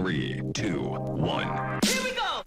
3, 2, 1. Here we go!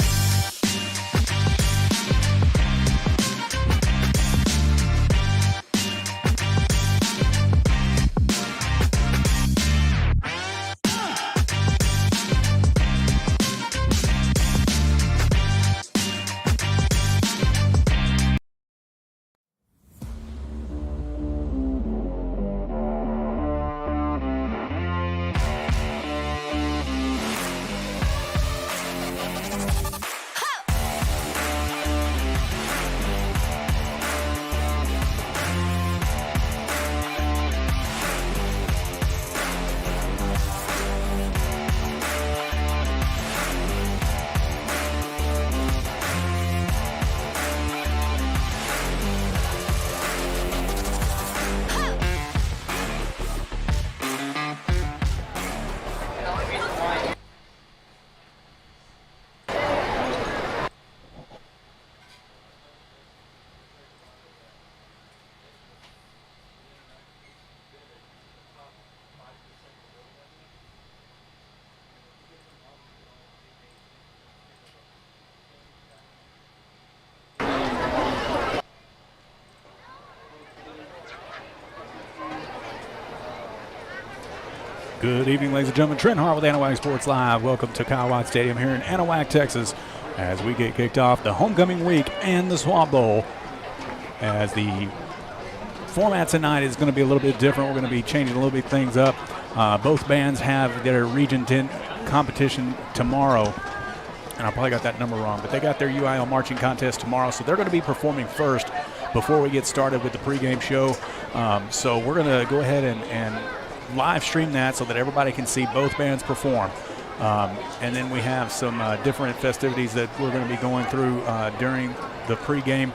Good evening, ladies and gentlemen. Trent Hart with Anahuac Sports Live. Welcome to Kyle White Stadium here in Anahuac, Texas, as we get kicked off the homecoming week and the Swamp Bowl. As the format tonight is going to be a little bit different. We're going to be changing a little bit things up. Both bands have their Region 10 competition tomorrow. And I probably got that number wrong, but they got their UIL marching contest tomorrow, so they're going to be performing first before we get started with the pregame show. So we're going to go ahead and live stream that so that everybody can see both bands perform. And then we have some different festivities that we're going to be going through during the pregame.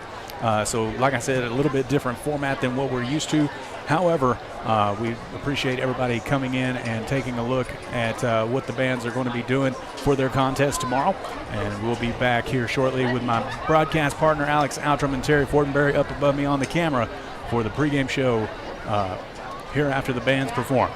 So like I said, a little bit different format than what we're used to. However, we appreciate everybody coming in and taking a look at what the bands are going to be doing for their contest tomorrow. And we'll be back here shortly with my broadcast partner, Alex Outram, and Terry Fortenberry up above me on the camera for the pregame show here after the bands perform.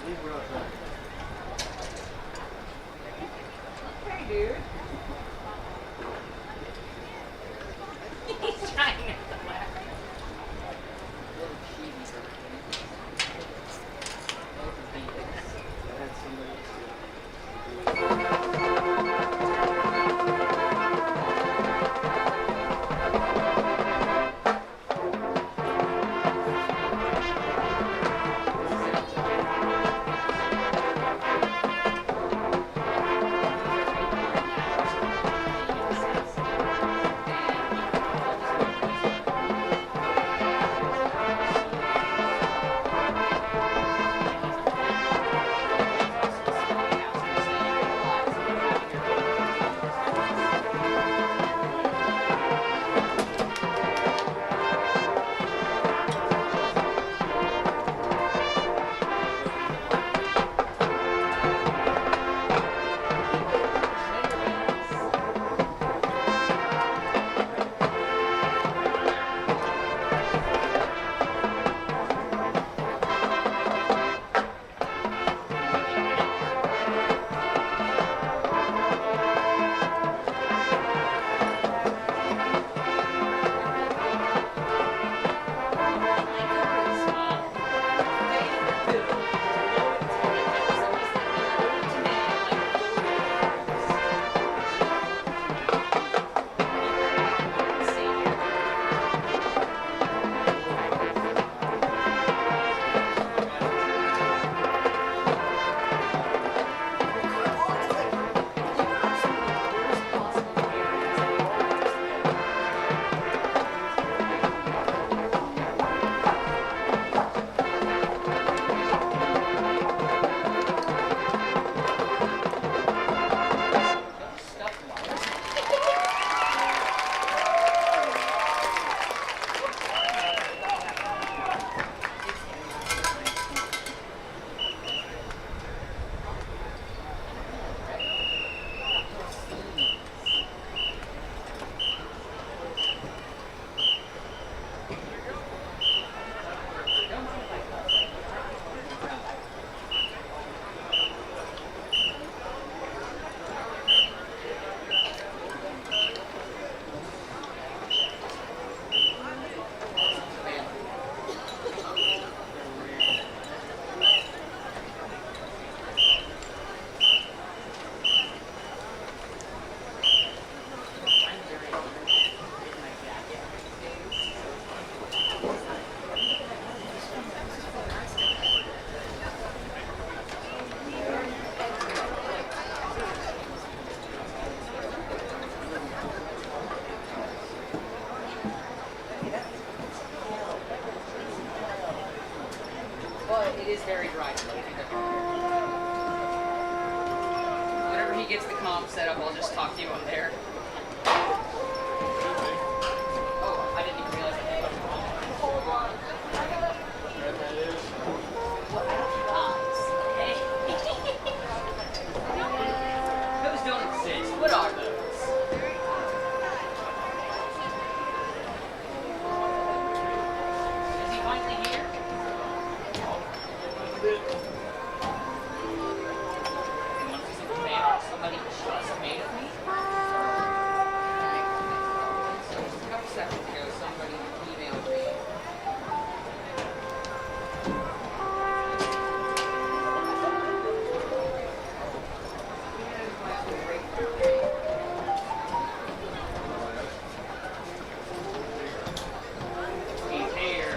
Hey, dude. He's trying not to laugh. It is very dry today. Whenever he gets the comp set up, I'll just talk to you on there. Oh, I didn't even realize I had it. Hold on. Those don't exist. What are those? Is he finally here? Somebody just made of me. So just a couple seconds ago, somebody emailed me. He's here.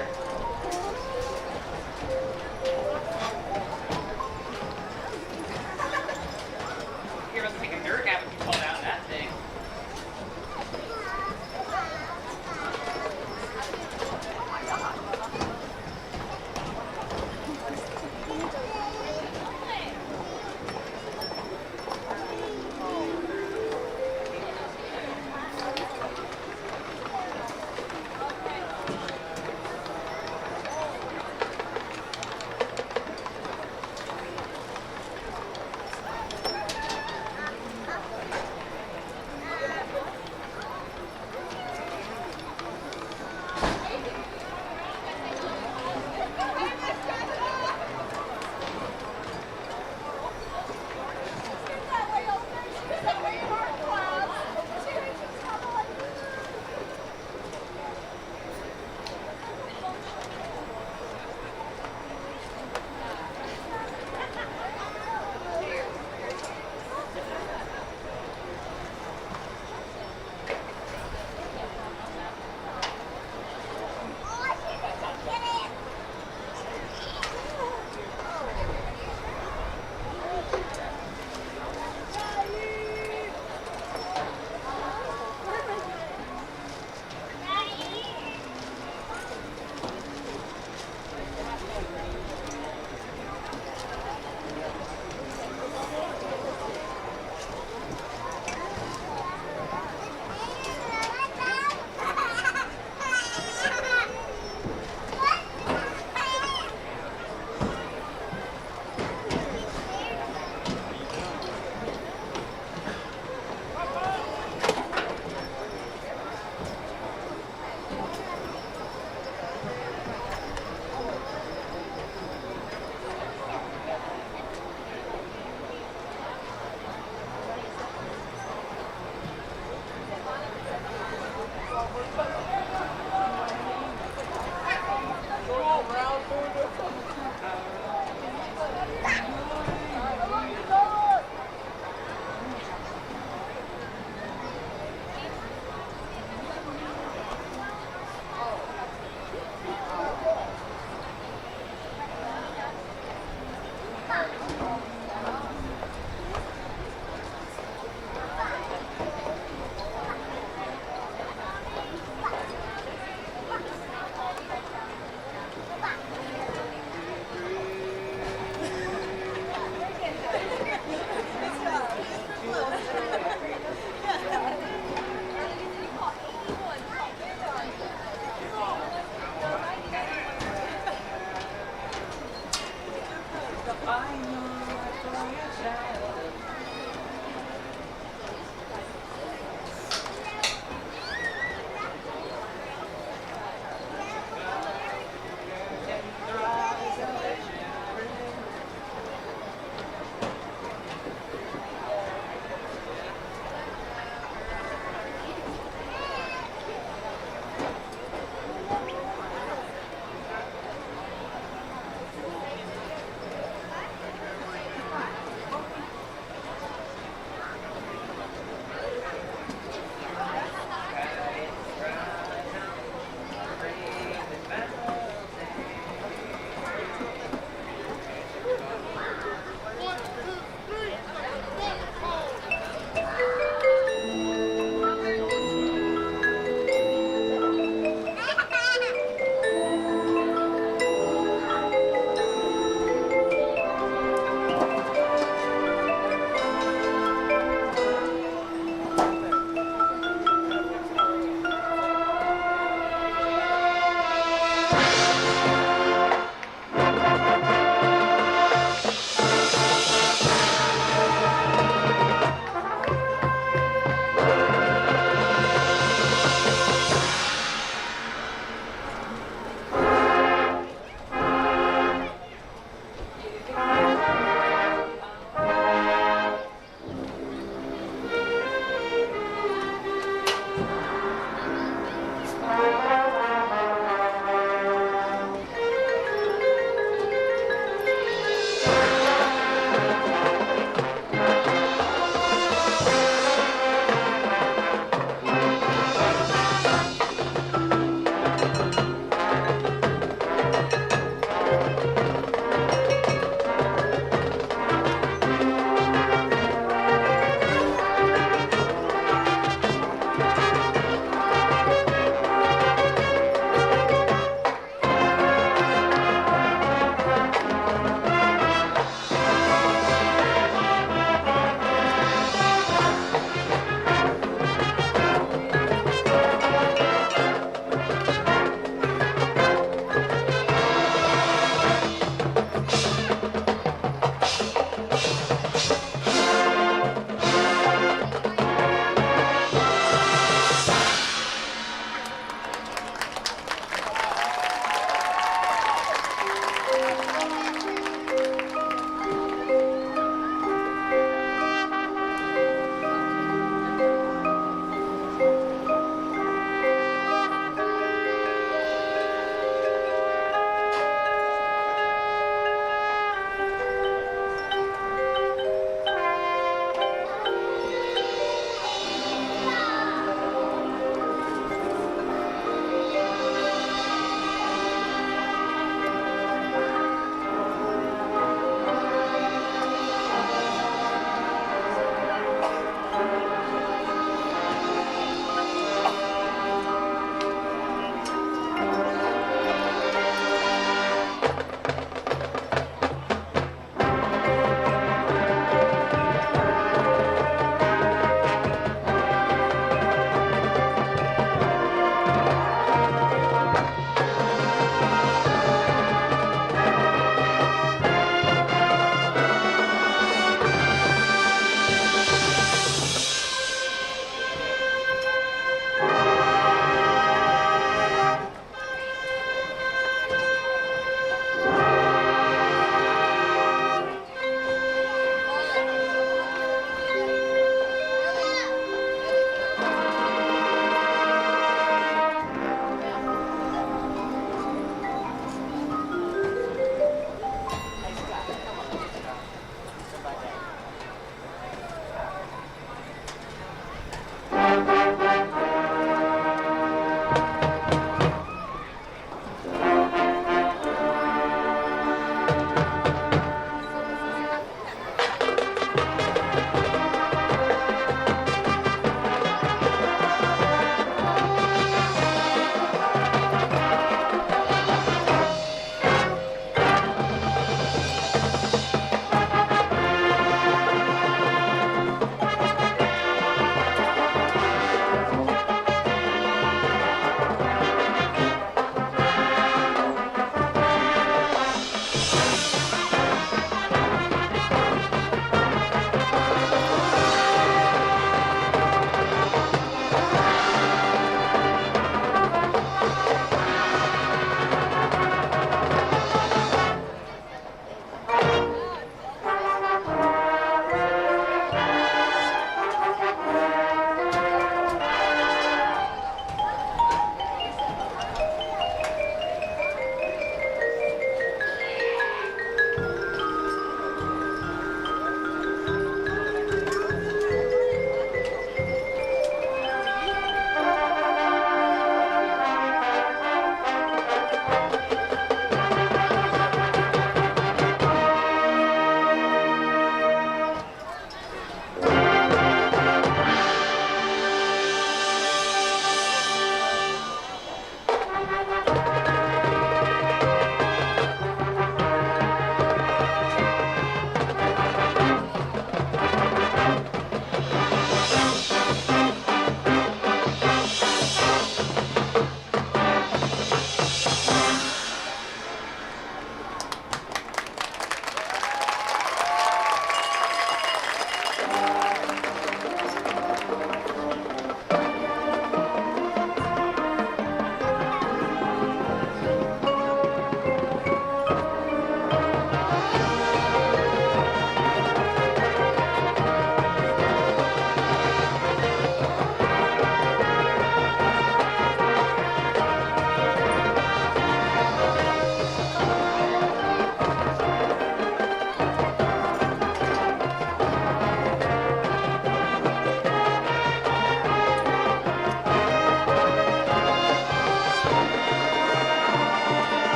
You're about to take a dirt out if you call that.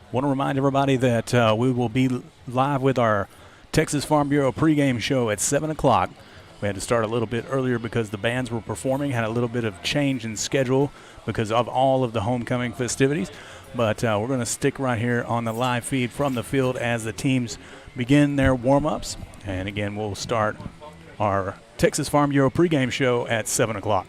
Want to remind everybody that we will be live with our Texas Farm Bureau pregame show at 7 o'clock. We had to start a little bit earlier because the bands were performing, had a little bit of change in schedule because of all of the homecoming festivities. But we're going to stick right here on the live feed from the field as the teams begin their warm-ups. And again, we'll start our Texas Farm Bureau pregame show at 7 o'clock.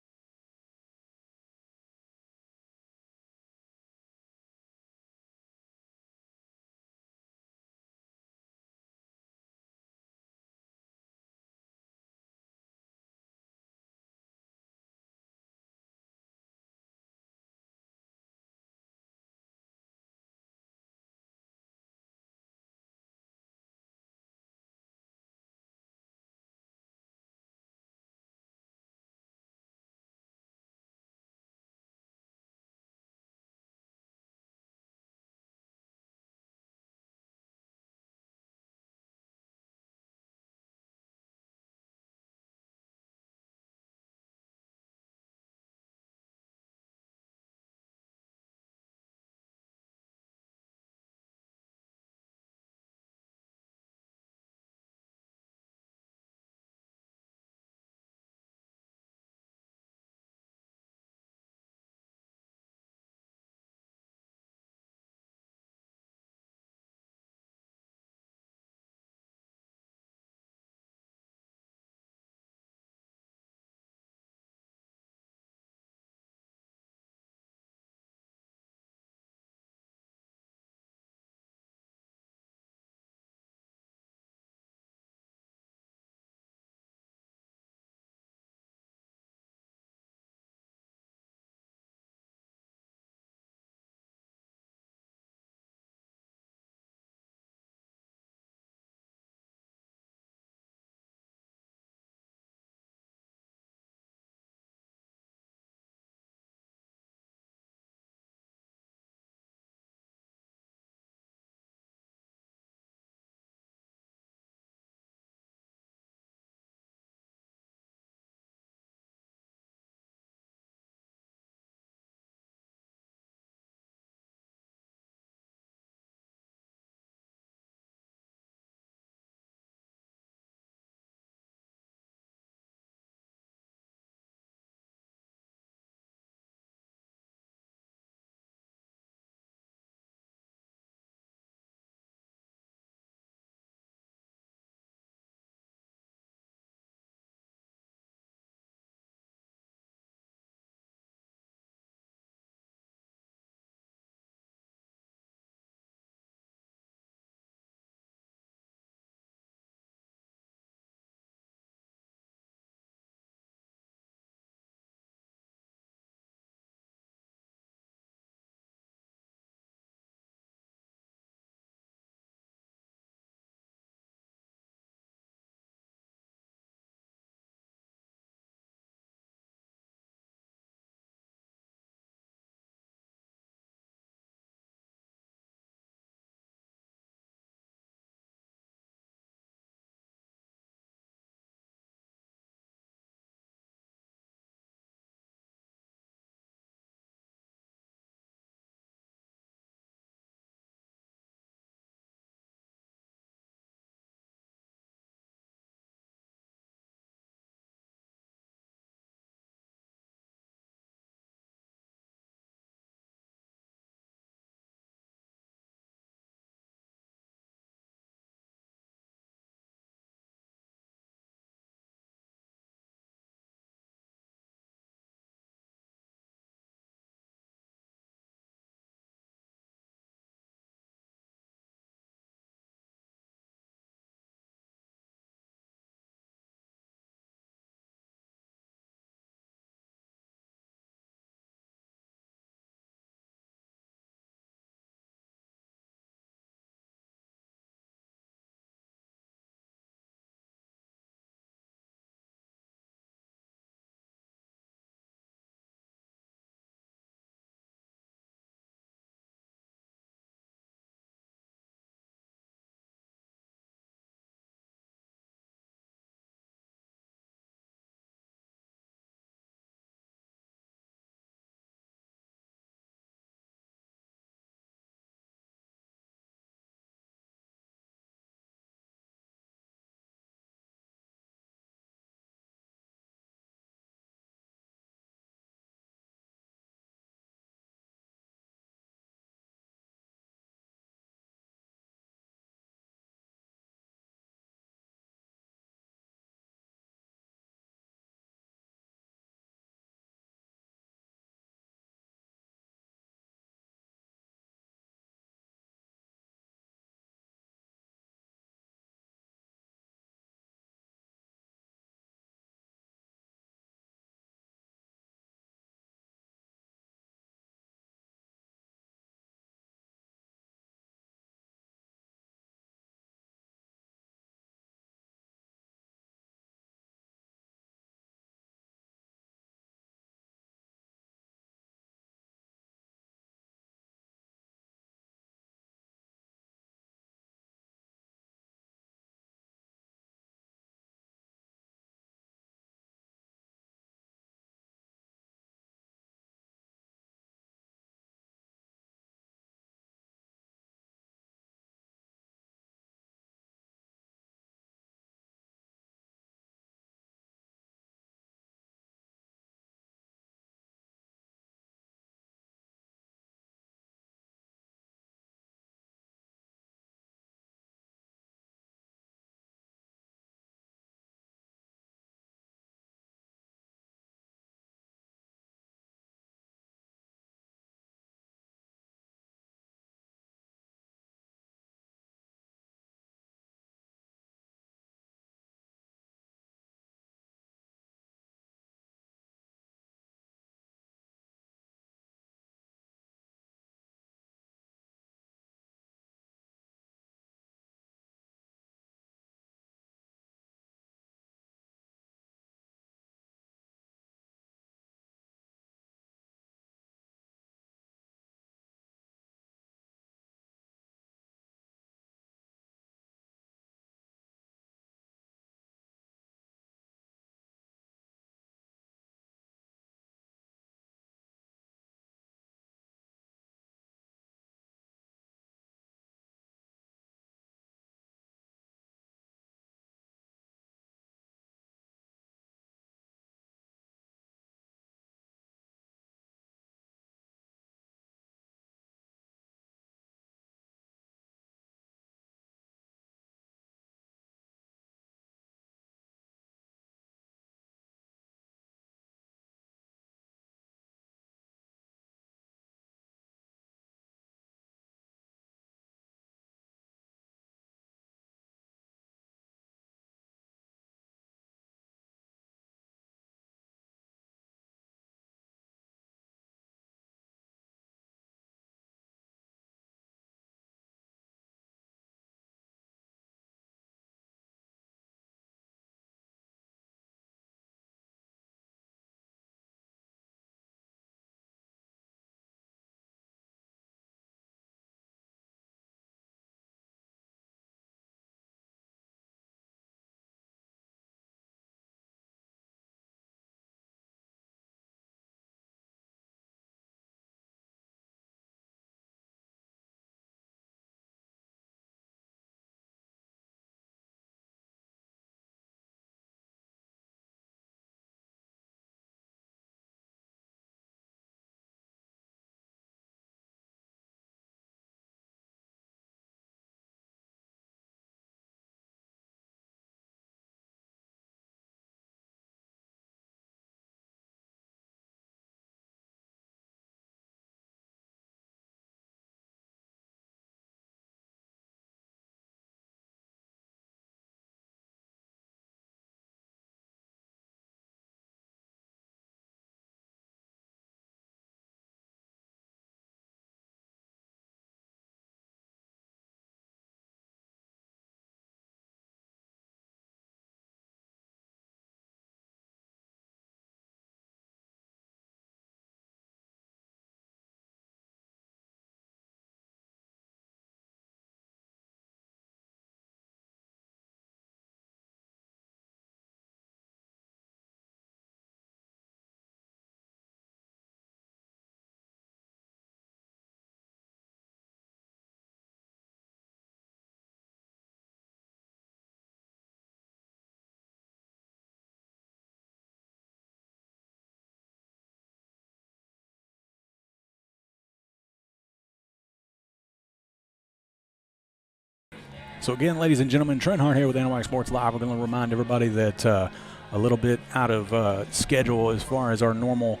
So again, ladies and gentlemen, Trent Hart here with Anahuac Sports Live. We're going to remind everybody that a little bit out of schedule as far as our normal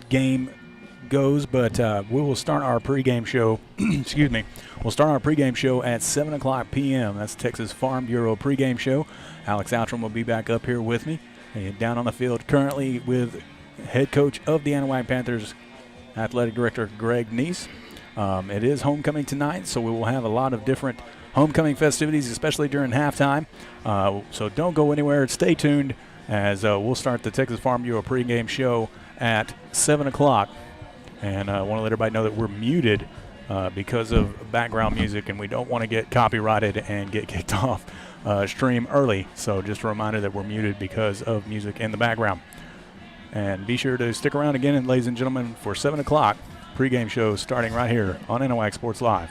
game goes, but we will start our pregame show. Excuse me. We'll start our pregame show at 7 o'clock p.m. That's Texas Farm Bureau pregame show. Alex Outram will be back up here with me, and down on the field currently with head coach of the Anahuac Panthers, athletic director Greg Neese. It is homecoming tonight, so we will have a lot of different homecoming festivities, especially during halftime. So don't go anywhere. Stay tuned as we'll start the Texas Farm Bureau pregame show at 7 o'clock. And I want to let everybody know that we're muted because of background music, and we don't want to get copyrighted and get kicked off stream early. So just a reminder that we're muted because of music in the background. And be sure to stick around again, ladies and gentlemen, for 7 o'clock pregame show starting right here on Anahuac Sports Live.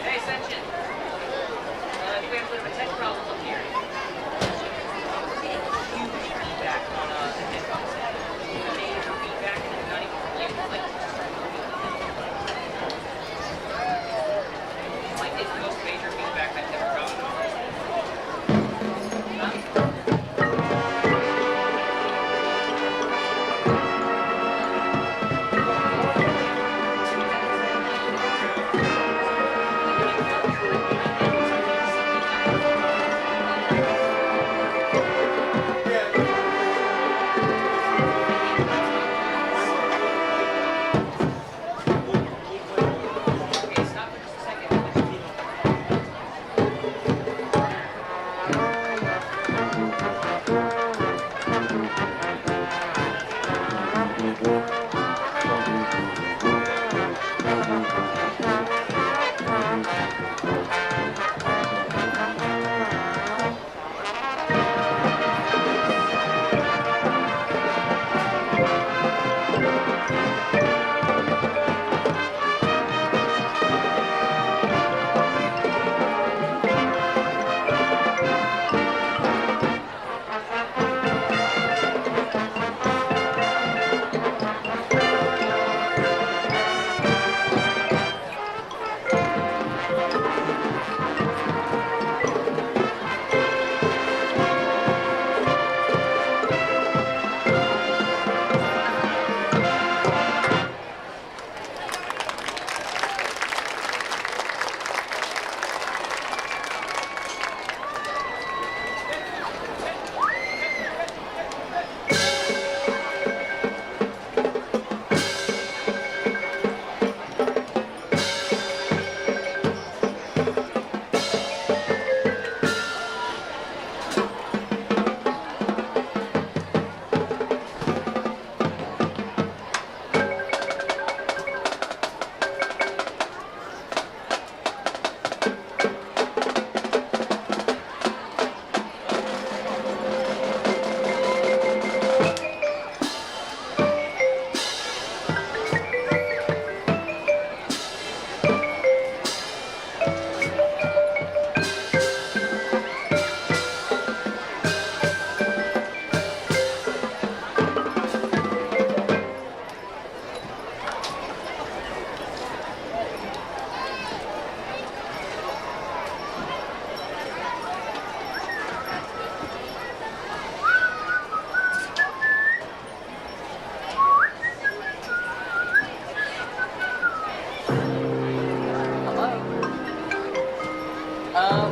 Hey, Ascension. I think we have a bit of a tech problem up here. Huge feedback on the headphones. Major feedback, and it's not even related. Like it's the most major feedback I've ever gotten. Okay, stop for just a second.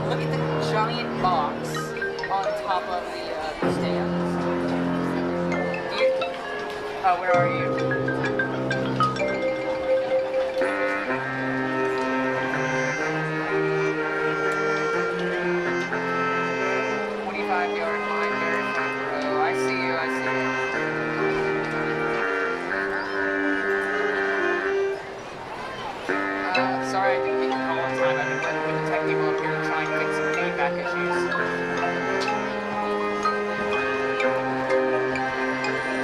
Look at the giant box on top of the stands. Where are you? Yard line there. Oh, I see you. Sorry I didn't get your call on time. I've been working with the tech people up here to try and fix some feedback issues.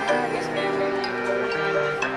I guess maybe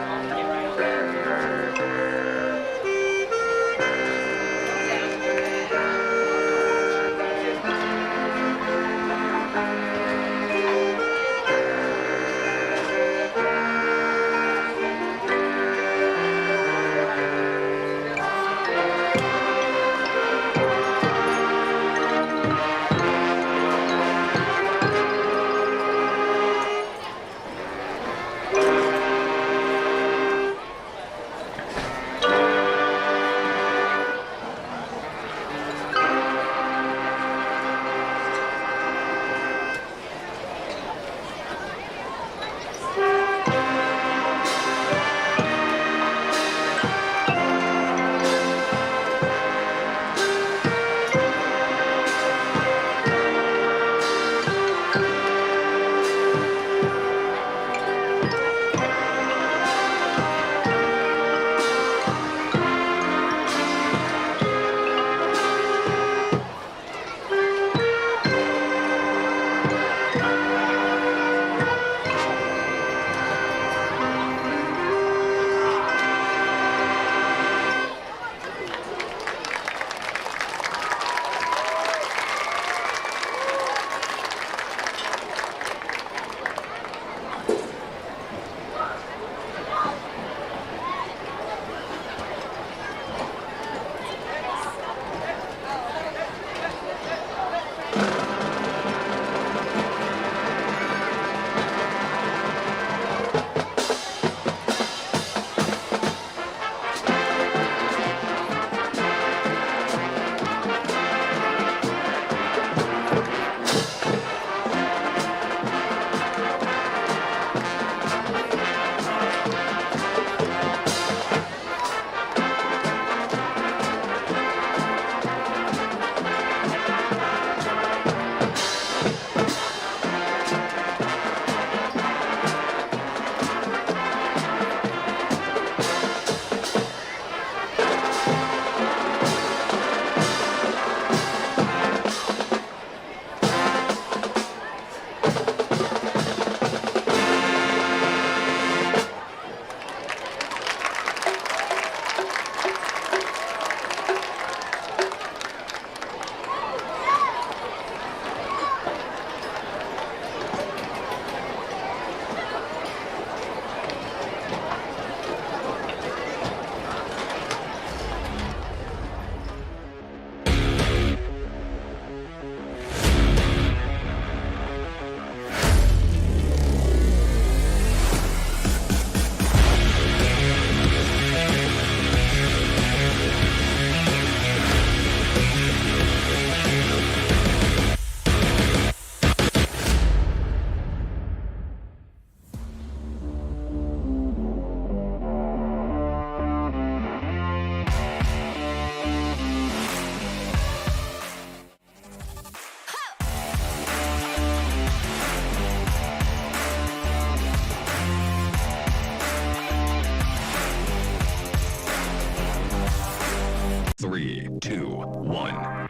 3, 2, 1.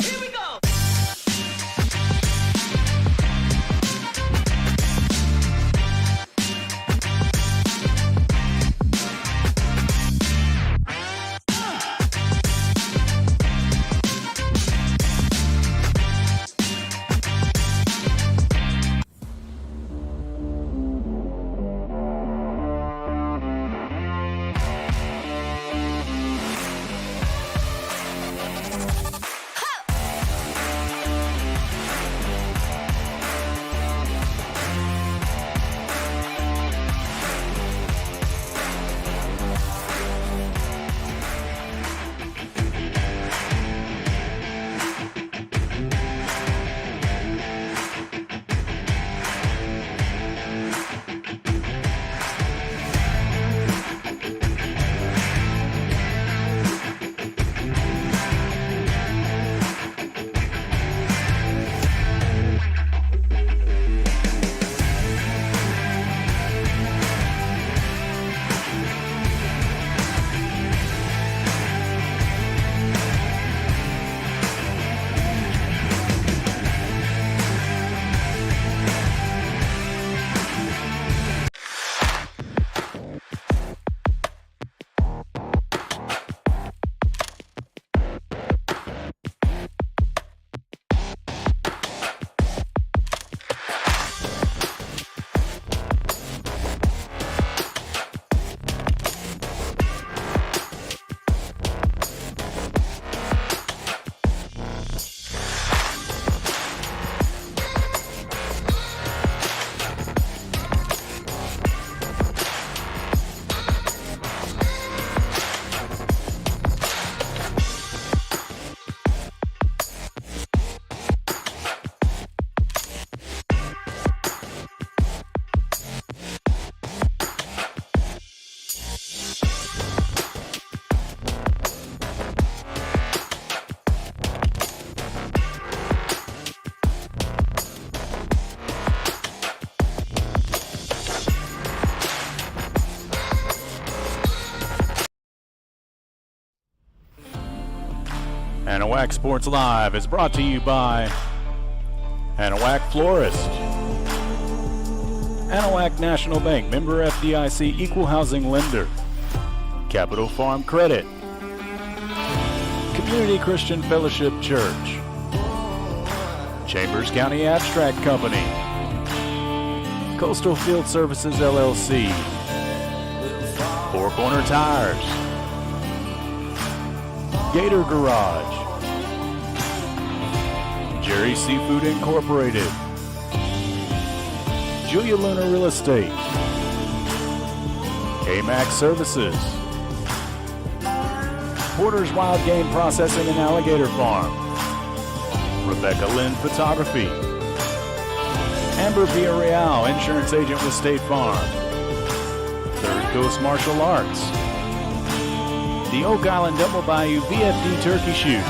Anahuac Sports Live is brought to you by Anahuac Florist, Anahuac National Bank, member FDIC, equal housing lender, Capital Farm Credit, Community Christian Fellowship Church, Chambers County Abstract Company, Coastal Field Services LLC, Four Corner Tires, Gator Garage, Jerry's Seafood Incorporated, Julia Luna Real Estate, KMAX Services, Porter's Wild Game Processing and Alligator Farm, Rebecca Lynn Photography, Amber Villarreal, Insurance Agent with State Farm, Third Coast Martial Arts, the Oak Island Double Bayou VFD Turkey Shoot,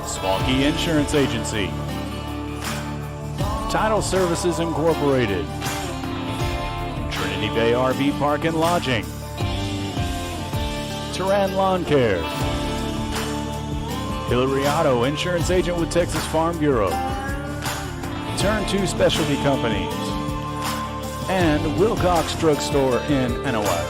Swanky Insurance Agency, Title Services Incorporated, Trinity Bay RV Park and Lodging, Turan Lawn Care, Hillary Auto, Insurance Agent with Texas Farm Bureau, Turn 2 Specialty Companies, and Wilcox Drug Store in Anahuac.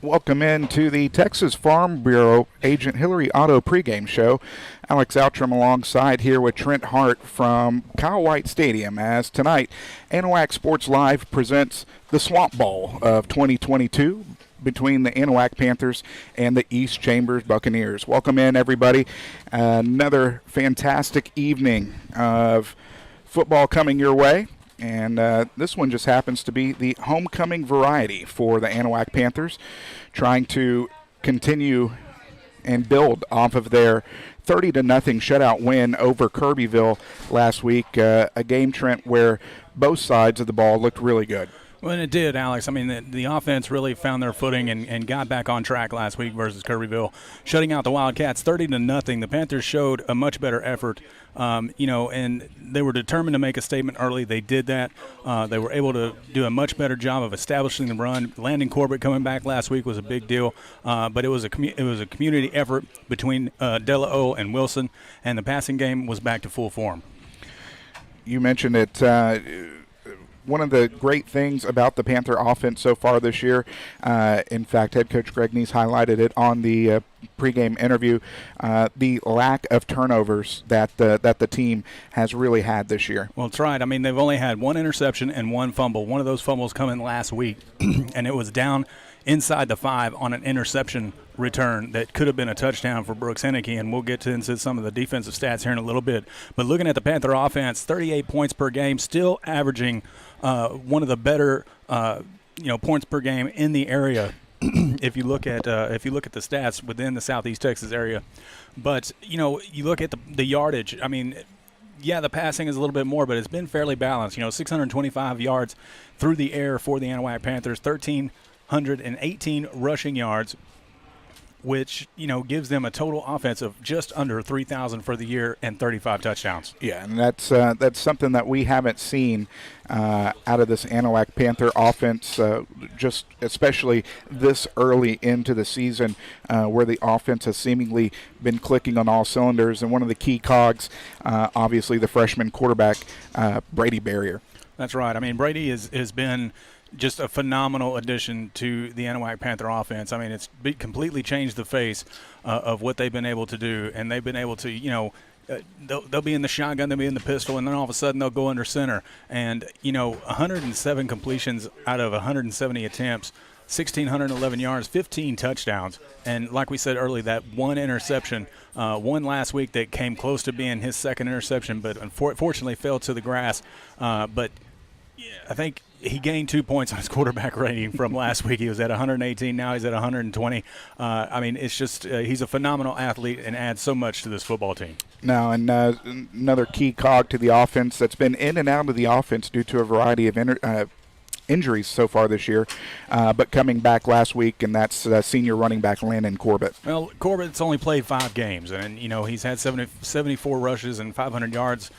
Welcome in to the Texas Farm Bureau Agent Hillary Auto pregame show. Alex Outram alongside here with Trent Hart from Kyle White Stadium, as tonight Anahuac Sports Live presents the Swamp Bowl of 2022 between the Anahuac Panthers and the East Chambers Buccaneers. Welcome in, everybody. Another fantastic evening of football coming your way. And this one just happens to be the homecoming variety for the Anahuac Panthers, trying to continue and build off of their 30-0 shutout win over Kirbyville last week. A game, Trent, where both sides of the ball looked really good. Well, and it did, Alex. I mean, the offense really found their footing and got back on track last week versus Kirbyville, shutting out the Wildcats 30-0. The Panthers showed a much better effort, and they were determined to make a statement early. They did that. They were able to do a much better job of establishing the run. Landon Corbett coming back last week was a big deal, but it was a community effort between Della O and Wilson, and the passing game was back to full form. You mentioned it. One of the great things about the Panther offense so far this year, in fact, head coach Greg Neese highlighted it on the pregame interview, the lack of turnovers that the team has really had this year. Well, that's right. I mean, they've only had one interception and one fumble. One of those fumbles coming last week, and it was down inside the 5 on an interception return that could have been a touchdown for Brooks Henneke, and we'll get into some of the defensive stats here in a little bit. But looking at the Panther offense, 38 points per game, still averaging one of the better points per game in the area. if you look at the stats within the Southeast Texas area, but you look at the yardage. I mean, yeah, the passing is a little bit more, but it's been fairly balanced. 625 yards through the air for the Anahuac Panthers, 1,318 rushing yards, which, gives them a total offense of just under 3,000 for the year and 35 touchdowns. Yeah, and that's something that we haven't seen out of this Anahuac Panther offense, just especially this early into the season, where the offense has seemingly been clicking on all cylinders. And one of the key cogs, obviously the freshman quarterback, Brady Barrier. That's right. I mean, Brady has been just a phenomenal addition to the Anahuac Panther offense. I mean, it's completely changed the face of what they've been able to do, and they've been able to, they'll be in the shotgun, they'll be in the pistol, and then all of a sudden they'll go under center. And, 107 completions out of 170 attempts, 1,611 yards, 15 touchdowns. And like we said earlier, that one interception, one last week that came close to being his second interception, but unfortunately fell to the grass. But I think he gained 2 points on his quarterback rating from last week. He was at 118. Now he's at 120. I mean, it's just he's a phenomenal athlete and adds so much to this football team. Now, and another key cog to the offense that's been in and out of the offense due to a variety of injuries so far this year, but coming back last week, and that's senior running back Landon Corbett. Well, Corbett's only played 5 games, and, he's had 74 rushes and 500 yards,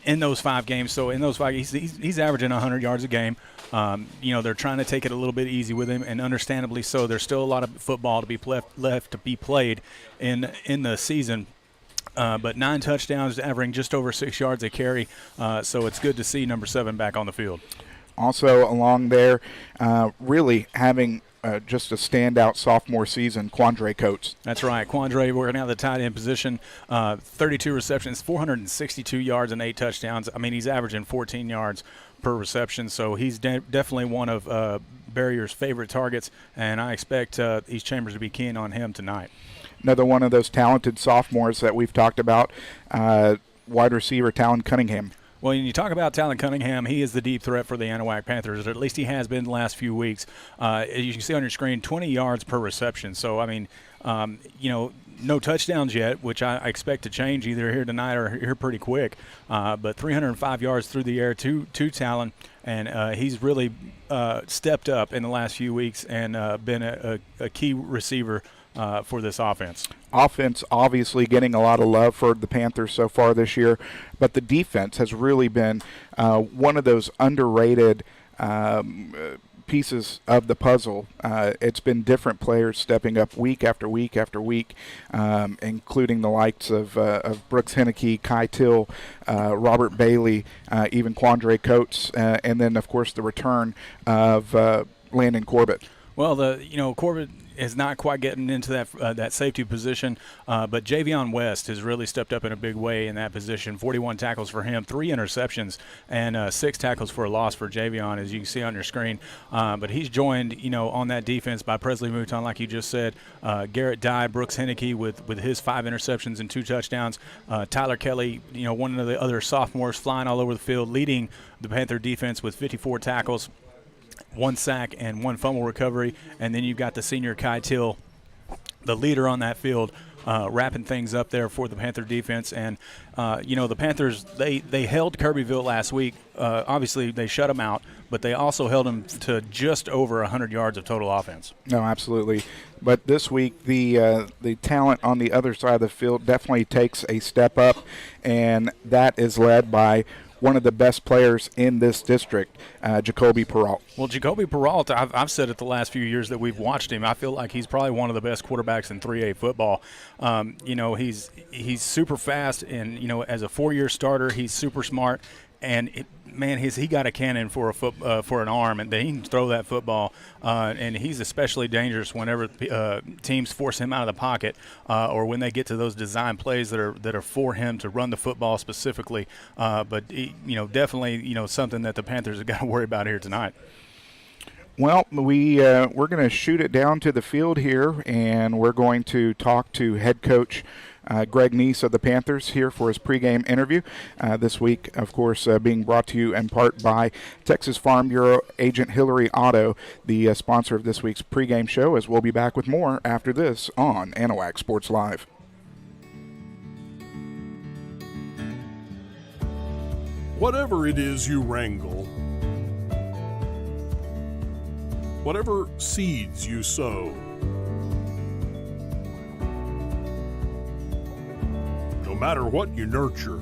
in those 5 games. So in those 5, he's averaging 100 yards a game. They're trying to take it a little bit easy with him, and understandably so. There's still a lot of football to be left to be played in the season. But 9 touchdowns, averaging just over 6 yards a carry. So it's good to see number 7 back on the field. Also along there, really having just a standout sophomore season, Quandre Coates. That's right. Quandre working out the tight end position, 32 receptions, 462 yards and 8 touchdowns. I mean, he's averaging 14 yards per reception, so he's definitely one of Barrier's favorite targets, and I expect East Chambers to be keen on him tonight. Another one of those talented sophomores that we've talked about, wide receiver Talon Cunningham. Well, when you talk about Talon Cunningham, he is the deep threat for the Anahuac Panthers, or at least he has been the last few weeks. As you can see on your screen, 20 yards per reception. So, I mean, no touchdowns yet, which I expect to change either here tonight or here pretty quick. But 305 yards through the air to Talon, and he's really stepped up in the last few weeks and been a key receiver for this offense. Offense obviously getting a lot of love for the Panthers so far this year, but the defense has really been one of those underrated pieces of the puzzle. It's been different players stepping up week after week after week, including the likes of Brooks Henneke, Kai Till, Robert Bailey, even Quandre Coates, and then, of course, the return of Landon Corbett. Well, Corbett is not quite getting into that safety position, but Javion West has really stepped up in a big way in that position. 41 tackles for him, 3 interceptions, and 6 tackles for a loss for Javion, as you can see on your screen. But he's joined, on that defense by Presley Mouton, like you just said, Garrett Dye, Brooks Henneke with his 5 interceptions and 2 touchdowns. Tyler Kelly, one of the other sophomores flying all over the field, leading the Panther defense with 54 tackles, 1 sack and 1 fumble recovery. And then you've got the senior Kai Till, the leader on that field, wrapping things up there for the Panther defense. And, the Panthers, they held Kirbyville last week. Obviously, they shut them out, but they also held them to just over 100 yards of total offense. No, absolutely. But this week, the talent on the other side of the field definitely takes a step up, and that is led by one of the best players in this district, Jacoby Peralt. Well, Jacoby Peralt, I've said it the last few years that we've watched him. I feel like he's probably one of the best quarterbacks in 3A football. He's super fast, and as a 4-year starter, he's super smart. And he got a cannon for for an arm, and he can throw that football. And he's especially dangerous whenever teams force him out of the pocket, or when they get to those design plays that are for him to run the football specifically. But definitely something that the Panthers have got to worry about here tonight. Well, we're going to shoot it down to the field here, and we're going to talk to head coach Greg Neese of the Panthers here for his pregame interview. This week, of course, being brought to you in part by Texas Farm Bureau agent Hillary Otto, the sponsor of this week's pregame show, as we'll be back with more after this on Anahuac Sports Live. Whatever it is you wrangle, whatever seeds you sow, no matter what you nurture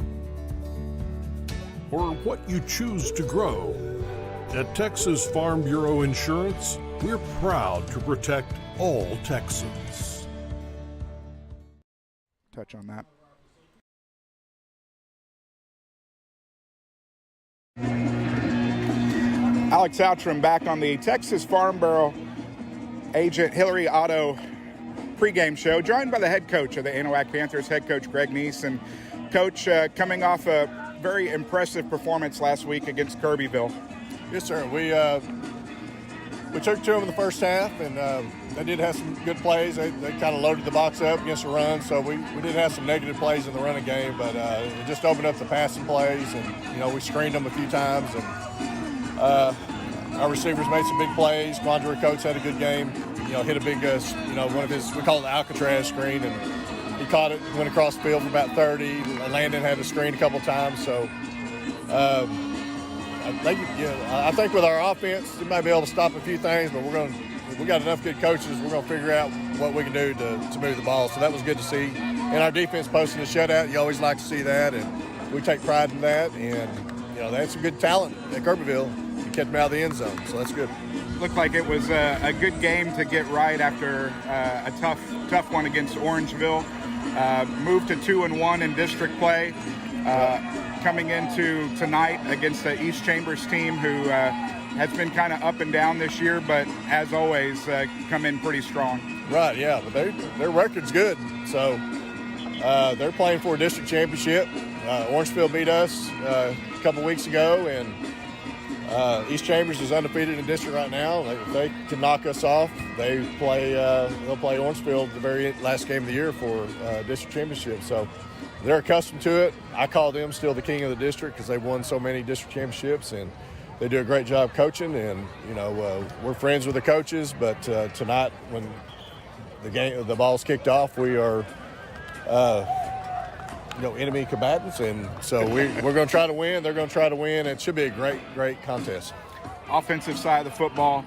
or what you choose to grow, at Texas Farm Bureau Insurance, we're proud to protect all Texans. Touch on that. Alex Outram back on the Texas Farm Bureau agent Hillary Otto pregame show, joined by the head coach of the Anahuac Panthers, head coach Greg Neese. And Coach, coming off a very impressive performance last week against Kirbyville. Yes, sir. We took to them in the first half, and they did have some good plays. They kind of loaded the box up against the run, so we did have some negative plays in the running game, but it just opened up the passing plays, and we screened them a few times, and our receivers made some big plays. Quandra Coates had a good game. Hit a big, one of his, we call it the Alcatraz screen, and he caught it, went across the field for about 30. Landon had a screen a couple times, so I think with our offense, we might be able to stop a few things, but we got enough good coaches. We're going to figure out what we can do to move the ball. So that was good to see. And our defense posting a shutout. You always like to see that, and we take pride in that. And they had some good talent at Kirbyville. You kept them out of the end zone, so that's good. Looked like it was a good game to get right after a tough one against Orangeville. Moved to 2-1 in district play. Coming into tonight against the East Chambers team, who has been kind of up and down this year, but as always, come in pretty strong. Right, yeah, but their record's good. So they're playing for a district championship. Orangeville beat us a couple weeks ago, and East Chambers is undefeated in district right now. If they can knock us off, they'll play Orangeville the very last game of the year for district championship. So they're accustomed to it. I call them still the king of the district because they've won so many district championships, and they do a great job coaching. And we're friends with the coaches, but tonight when the ball's kicked off, we are enemy combatants, and so we're going to try to win. They're going to try to win. It should be a great contest. Offensive side of the football,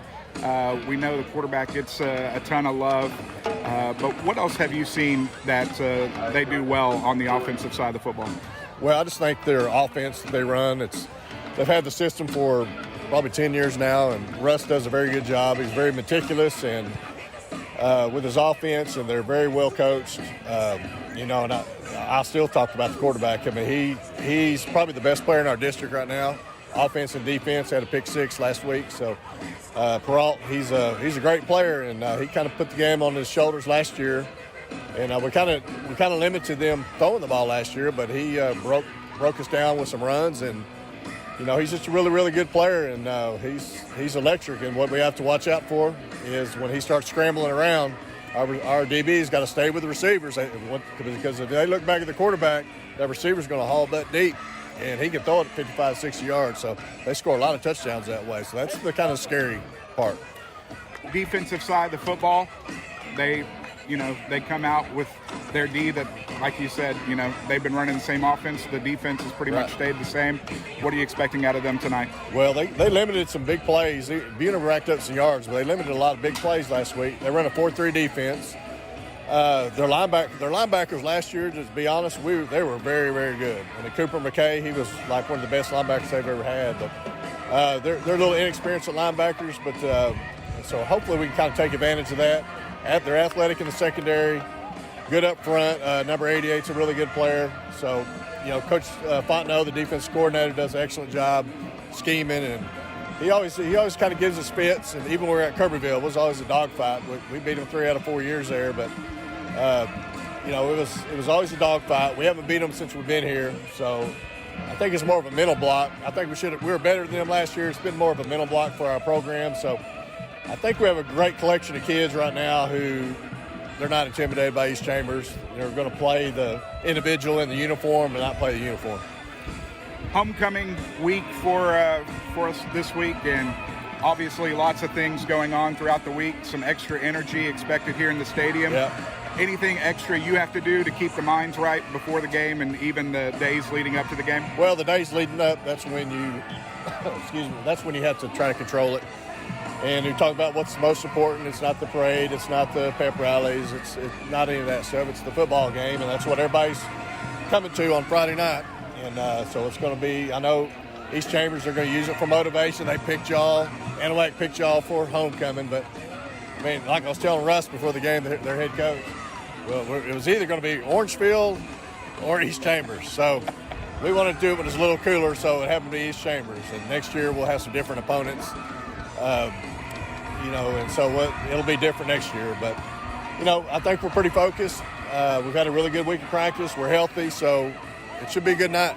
we know the quarterback gets a ton of love, but what else have you seen that they do well on the offensive side of the football? Well, I just think their offense that they run, they've had the system for probably 10 years now, and Russ does a very good job. He's very meticulous and with his offense, and they're very well coached. And I still talk about the quarterback. I mean, he's probably the best player in our district right now. Offense and defense, had a pick six last week. So Peralt, he's a great player, and he kind of put the game on his shoulders last year. And we kind of limited them throwing the ball last year, but he broke us down with some runs, and he's just a really, really good player, and he's electric. And what we have to watch out for is when he starts scrambling around, our DB's got to stay with the receivers, because if they look back at the quarterback, that receiver's going to haul that deep, and he can throw it 55, 60 yards. So they score a lot of touchdowns that way. So that's the kind of scary part. Defensive side of the football, they they come out with their D that, like you said, they've been running the same offense. The defense has pretty much stayed the same. What are you expecting out of them tonight? Well, they limited some big plays. Buena racked up some yards, but they limited a lot of big plays last week. They run a 4-3 defense. Their linebackers last year, just to be honest, they were very, very good. And Cooper McKay, he was like one of the best linebackers they've ever had. But they're a little inexperienced at linebackers, but so hopefully we can kind of take advantage of that. They're athletic in the secondary, good up front. Number 88 is a really good player. So, Coach Fontenot, the defense coordinator, does an excellent job scheming, and he always kind of gives us fits. And even when we were at Kirbyville, it was always a dogfight. We beat them 3 out of 4 years there, but it was always a dogfight. We haven't beat them since we've been here, so I think it's more of a mental block. I think we were better than them last year. It's been more of a mental block for our program. So I think we have a great collection of kids right now who they're not intimidated by East Chambers. They're going to play the individual in the uniform and not play the uniform. Homecoming week for us this week, and obviously lots of things going on throughout the week. Some extra energy expected here in the stadium. Yeah. Anything extra you have to do to keep the minds right before the game and even the days leading up to the game? Well, the days leading up, that's when you that's when you have to try to control it. And you talk about what's most important. It's not the parade. It's not the pep rallies. It's not any of that stuff. It's the football game, and that's what everybody's coming to on Friday night. And so it's going to be, I know East Chambers are going to use it for motivation. They picked y'all. Anahuac picked y'all for homecoming. But, I mean, like I was telling Russ before the game, their head coach, well, it was either going to be Orangefield or East Chambers. So we wanted to do it when it was a little cooler, so it happened to be East Chambers. And next year we'll have some different opponents. And so it'll be different next year. But, I think we're pretty focused. We've had a really good week of practice. We're healthy, so it should be a good night.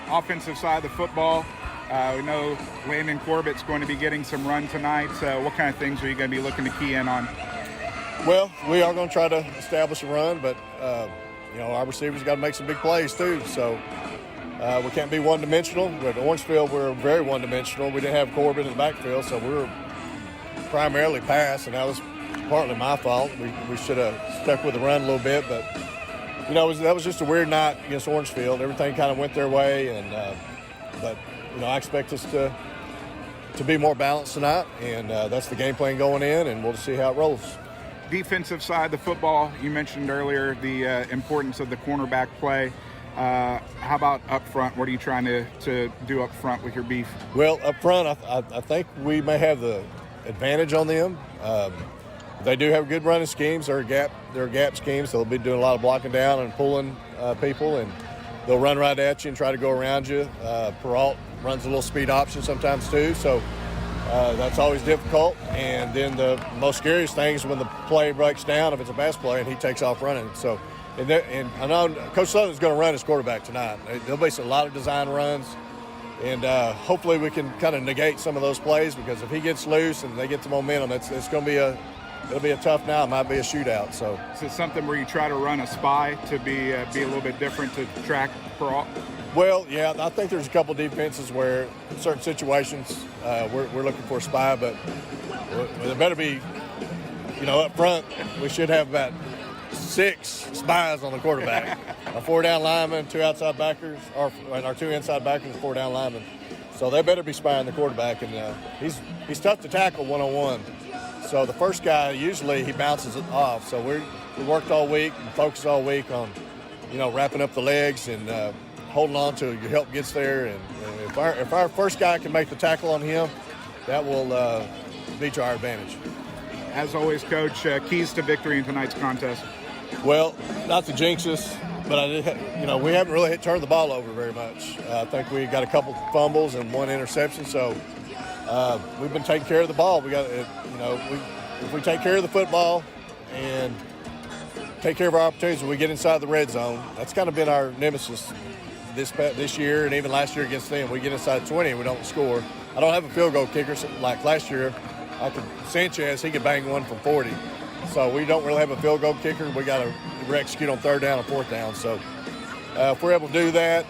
Offensive side of the football, we know Landon Corbett's going to be getting some run tonight. So what kind of things are you going to be looking to key in on? Well, we are going to try to establish a run, but, our receivers got to make some big plays too. So we can't be one-dimensional. But at Orangefield, we're very one-dimensional. We didn't have Corbett in the backfield, so we were primarily pass, and that was partly my fault. We should have stuck with the run a little bit, but that was just a weird night against Orangefield. Everything kind of went their way, and but I expect us to be more balanced tonight, and that's the game plan going in, and we'll see how it rolls. Defensive side of the football, you mentioned earlier the importance of the cornerback play. How about up front? What are you trying to do up front with your beef? Well, up front, I think we may have the advantage on them. They do have good running schemes. They're gap schemes. They'll be doing a lot of blocking down and pulling people, and they'll run right at you and try to go around you. Peralt runs a little speed option sometimes too, so that's always difficult. And then the most scariest thing is when the play breaks down, if it's a pass play, and he takes off running. So, and I know Coach Southern's going to run his quarterback tonight. There'll be a lot of design runs. And hopefully we can kind of negate some of those plays, because if he gets loose and they get the momentum, it's going to be it'll be a tough night. It might be a shootout. So is it something where you try to run a spy to be a little bit different to track Peralt? Well, yeah, I think there's a couple defenses where in certain situations we're looking for a spy, but there better be, up front we should have about 6 spies on the quarterback. A 4-down lineman, 2 outside backers, and our 2 inside backers, 4 down linemen. So they better be spying the quarterback, and he's tough to tackle one-on-one. So the first guy, usually he bounces it off. So we worked all week and focused all week on, wrapping up the legs and holding on till your help gets there. And if our first guy can make the tackle on him, that will be to our advantage. As always, Coach, keys to victory in tonight's contest. Well, not to jinx us, but we haven't really turned the ball over very much. I think we got a couple fumbles and 1 interception, so we've been taking care of the ball. We got, if we take care of the football and take care of our opportunities when we get inside the red zone, that's kind of been our nemesis this year and even last year against them. We get inside 20 and we don't score. I don't have a field goal kicker like last year. Sanchez, he could bang one from 40. So we don't really have a field goal kicker. We got to execute on 3rd down and 4th down. So if we're able to do that,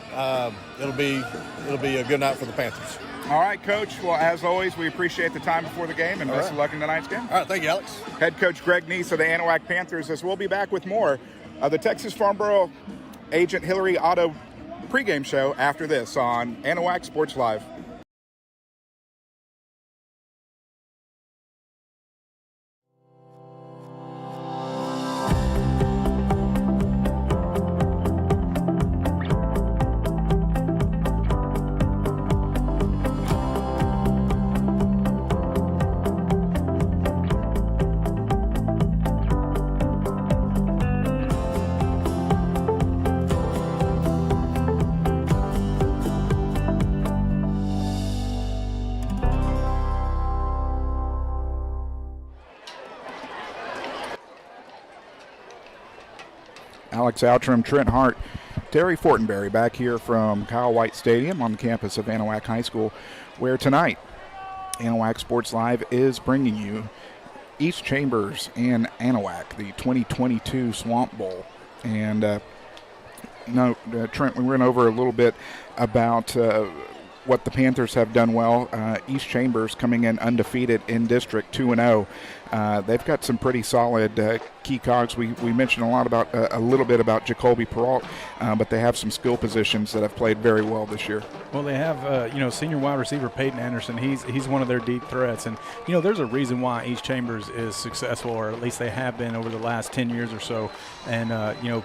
it'll be a good night for the Panthers. All right, Coach. Well, as always, we appreciate the time before the game, and best of luck in tonight's game. All right, thank you, Alex. Head Coach Greg Neese of the Anahuac Panthers, as we'll be back with more of the Texas Farm Bureau Agent Hillary Auto pregame show after this on Anahuac Sports Live. Alex Outram, Trent Hart, Terry Fortenberry back here from Kyle White Stadium on the campus of Anahuac High School, where tonight Anahuac Sports Live is bringing you East Chambers and Anahuac, the 2022 Swamp Bowl. And Trent, we went over a little bit about what the Panthers have done well. East Chambers coming in undefeated in district, 2-0. They've got some pretty solid key cogs. We mentioned a little bit about Jacoby Peralt, but they have some skill positions that have played very well this year. Well, they have senior wide receiver Peyton Anderson. He's one of their deep threats, and there's a reason why East Chambers is successful, or at least they have been over the last 10 years or so. And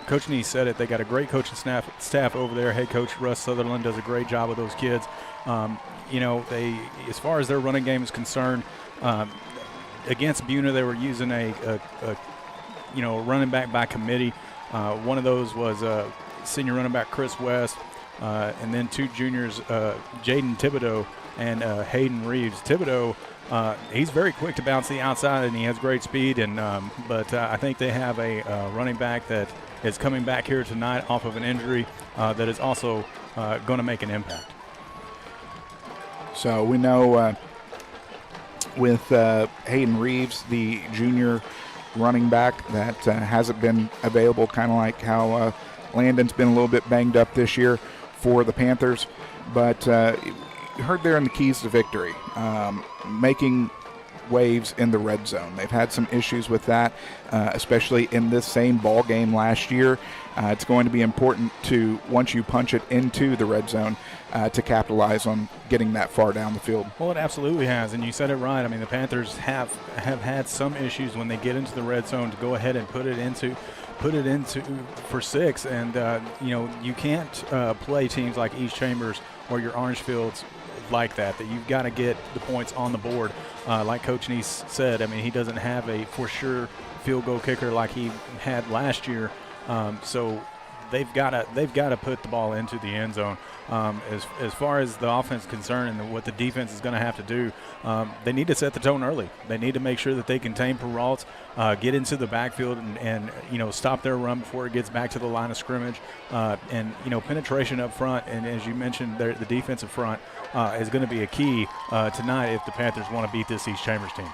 Coach Nee said it. They got a great coaching staff over there. Head coach Russ Sutherland does a great job with those kids. They, as far as their running game is concerned, against Buna, they were using a running back by committee. One of those was senior running back Chris West, and then two juniors, Jaden Thibodeau and Hayden Reeves. Thibodeau, he's very quick to bounce the outside, and he has great speed. But I think they have a running back that is coming back here tonight off of an injury that is also going to make an impact. So we know with Hayden Reeves, the junior running back that hasn't been available, kind of like how Landon's been a little bit banged up this year for the Panthers. But you heard there in the keys to victory, making waves in the red zone. They've had some issues with that, especially in this same ball game last year. It's going to be important to, once you punch it into the red zone, to capitalize on getting that far down the field. Well, it absolutely has, and you said it right. I mean, the Panthers have had some issues when they get into the red zone to go ahead and put it into for six, and you can't play teams like East Chambers or your Orangefields like that you've got to get the points on the board. Like Coach Neese said, I mean, he doesn't have a for sure field goal kicker like he had last year, so they've got to put the ball into the end zone. As far as the offense is concerned and what the defense is going to have to do, they need to set the tone early. They need to make sure that they contain Peralt, get into the backfield and stop their run before it gets back to the line of scrimmage, and penetration up front. And as you mentioned, the defensive front is going to be a key tonight if the Panthers want to beat this East Chambers team.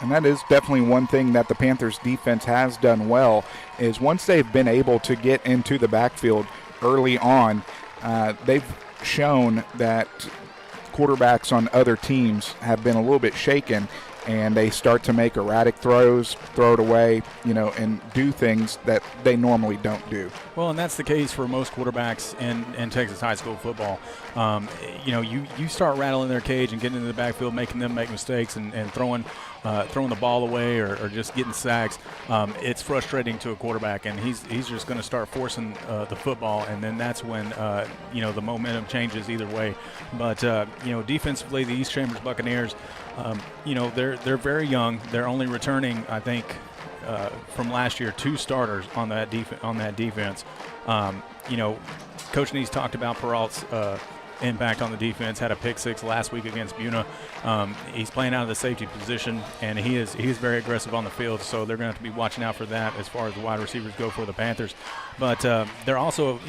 And that is definitely one thing that the Panthers defense has done well, is once they've been able to get into the backfield early on, they've shown that quarterbacks on other teams have been a little bit shaken, and they start to make erratic throws, throw it away, and do things that they normally don't do. Well, and that's the case for most quarterbacks in Texas high school football. You start rattling their cage and getting into the backfield, making them make mistakes and throwing the ball away or just getting sacks. It's frustrating to a quarterback, and he's just going to start forcing the football, and then that's when the momentum changes either way. But defensively, the East Chambers Buccaneers, they're very young. They're only returning, I think, from last year, 2 starters on that defense. Coach Neese talked about Peralt's impact on the defense. Had a pick 6 last week against Buna. He's playing out of the safety position, and he is very aggressive on the field. So they're going to have to be watching out for that as far as the wide receivers go for the Panthers. But they're also,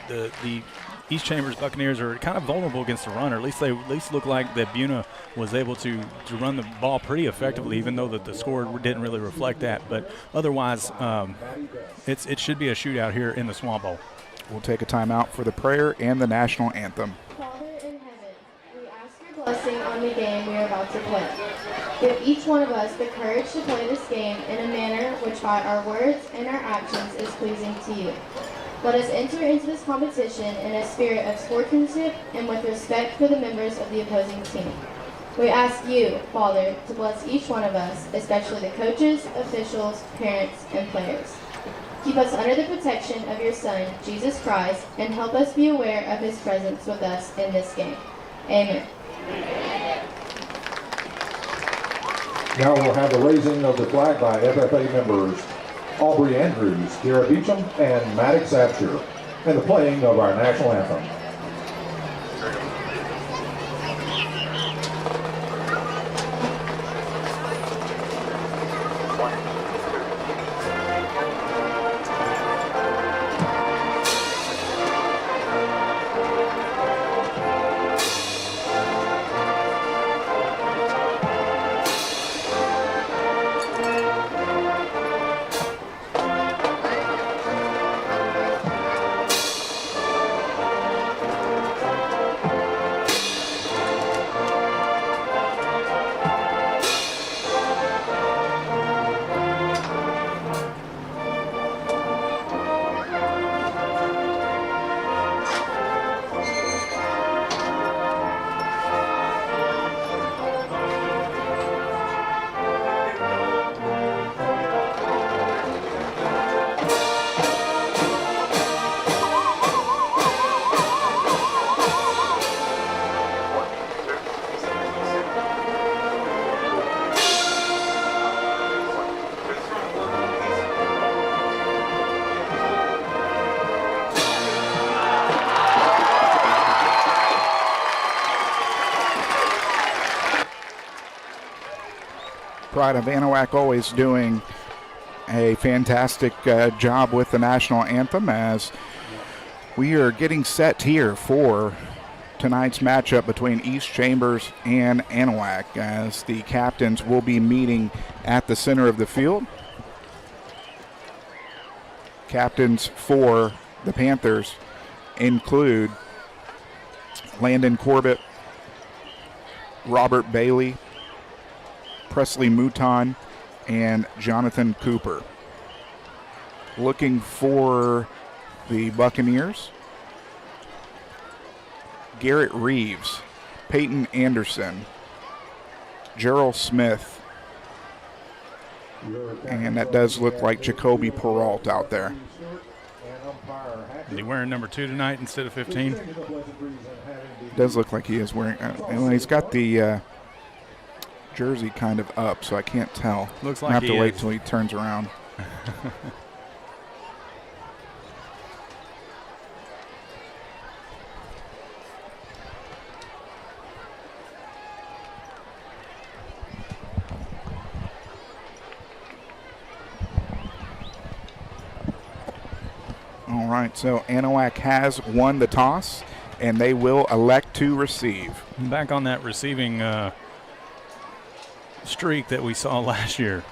the East Chambers Buccaneers are kind of vulnerable against the run, or at least look like that Buna was able to run the ball pretty effectively, even though the score didn't really reflect that. But otherwise, it should be a shootout here in the Swamp Bowl. We'll take a timeout for the prayer and the national anthem. Father in heaven, we ask your blessing on the game we are about to play. Give each one of us the courage to play this game in a manner which by our words and our actions is pleasing to you. Let us enter into this competition in a spirit of sportsmanship and with respect for the members of the opposing team. We ask you, Father, to bless each one of us, especially the coaches, officials, parents, and players. Keep us under the protection of your Son, Jesus Christ, and help us be aware of his presence with us in this game. Amen. Now we'll have the raising of the flag by FFA members Aubrey Andrews, Kira Beecham, and Maddox Absher, and the playing of our national anthem. Pride of Anahuac always doing a fantastic job with the national anthem as we are getting set here for tonight's matchup between East Chambers and Anahuac as the captains will be meeting at the center of the field. Captains for the Panthers include Landon Corbett, Robert Bailey, Presley Mouton, and Jonathan Cooper. Looking for the Buccaneers, Garrett Reeves, Peyton Anderson, Gerald Smith, and that does look like Jacoby Peralt out there. Is he wearing number 2 tonight instead of 15? Does look like he is wearing, well, he's got the jersey kind of up, so I can't tell. Looks like I have to he wait is. till he turns around. All right, so Anahuac has won the toss, and they will elect to receive. Back on that receiving streak that we saw last year.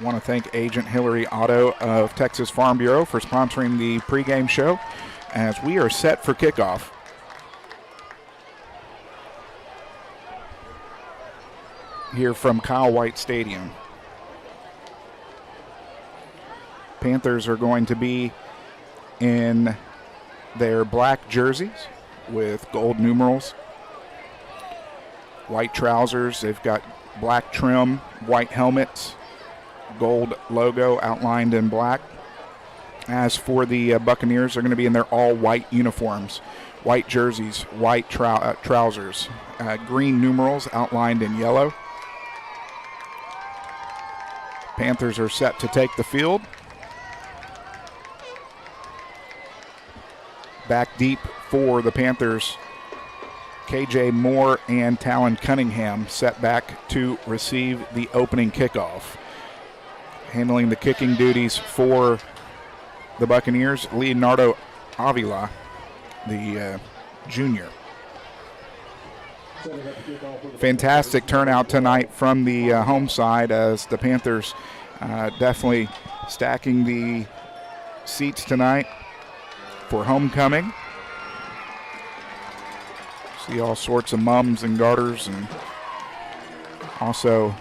Want to thank Agent Hillary Otto of Texas Farm Bureau for sponsoring the pregame show as we are set for kickoff. Here from Kyle White Stadium. Panthers are going to be in their black jerseys with gold numerals, white trousers. They've got black trim, white helmets, gold logo outlined in black. As for the Buccaneers, they're going to be in their all-white uniforms, white jerseys, white trousers, green numerals outlined in yellow. Panthers are set to take the field. Back deep for the Panthers, KJ Moore and Talon Cunningham set back to receive the opening kickoff. Handling the kicking duties for the Buccaneers, Leonardo Avila, the junior. Fantastic turnout tonight from the home side as the Panthers definitely stacking the seats tonight for homecoming. See all sorts of mums and garters, and also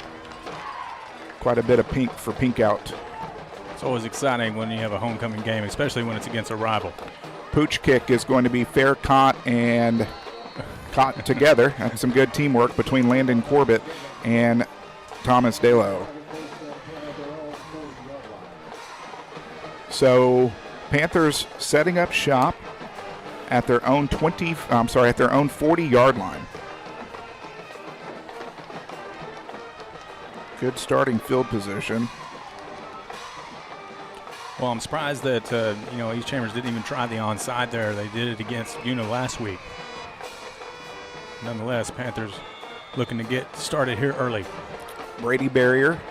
quite a bit of pink for pink out. It's always exciting when you have a homecoming game, especially when it's against a rival. Pooch kick is going to be fair caught and caught together. That's some good teamwork between Landon Corbett and Thomas Delo. So Panthers setting up shop at their own 40-yard line. Good starting field position. Well, I'm surprised that East Chambers didn't even try the onside there. They did it against Una last week. Nonetheless, Panthers looking to get started here early. Brady Barrier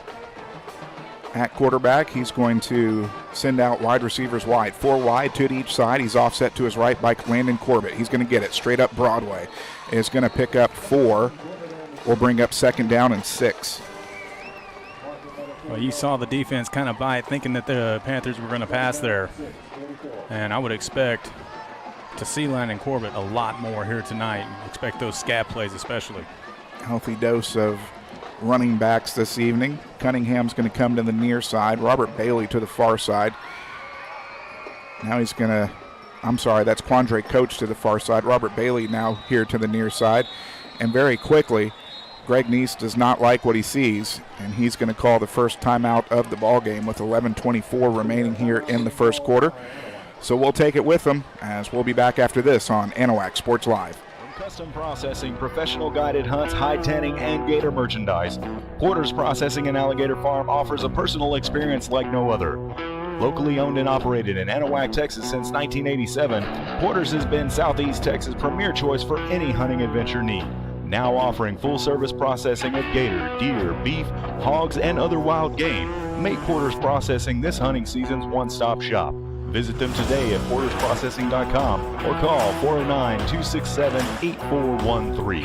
at quarterback. He's going to send out wide receivers wide. 4 wide, 2 to each side. He's offset to his right by Landon Corbett. He's going to get it straight up Broadway. Is going to pick up 4. Will bring up 2nd down and 6. Well, you saw the defense kind of bite, thinking that the Panthers were going to pass there. And I would expect to see Landon Corbett a lot more here tonight. Expect those scab plays especially. Healthy dose of running backs this evening. Cunningham's going to come to the near side. Robert Bailey to the far side. Now he's going to, that's Quandre Coach to the far side. Robert Bailey now here to the near side. And very quickly, Greg Neese does not like what he sees, and he's going to call the first timeout of the ball game with 11:24 remaining here in the first quarter. So we'll take it with them, as we'll be back after this on Anahuac Sports Live. Custom processing, professional guided hunts, hide tanning, and gator merchandise. Porter's Processing and Alligator Farm offers a personal experience like no other. Locally owned and operated in Anahuac, Texas since 1987, Porter's has been Southeast Texas' premier choice for any hunting adventure need. Now offering full-service processing of gator, deer, beef, hogs, and other wild game. Make Porter's Processing this hunting season's one-stop shop. Visit them today at portersprocessing.com or call 409-267-8413.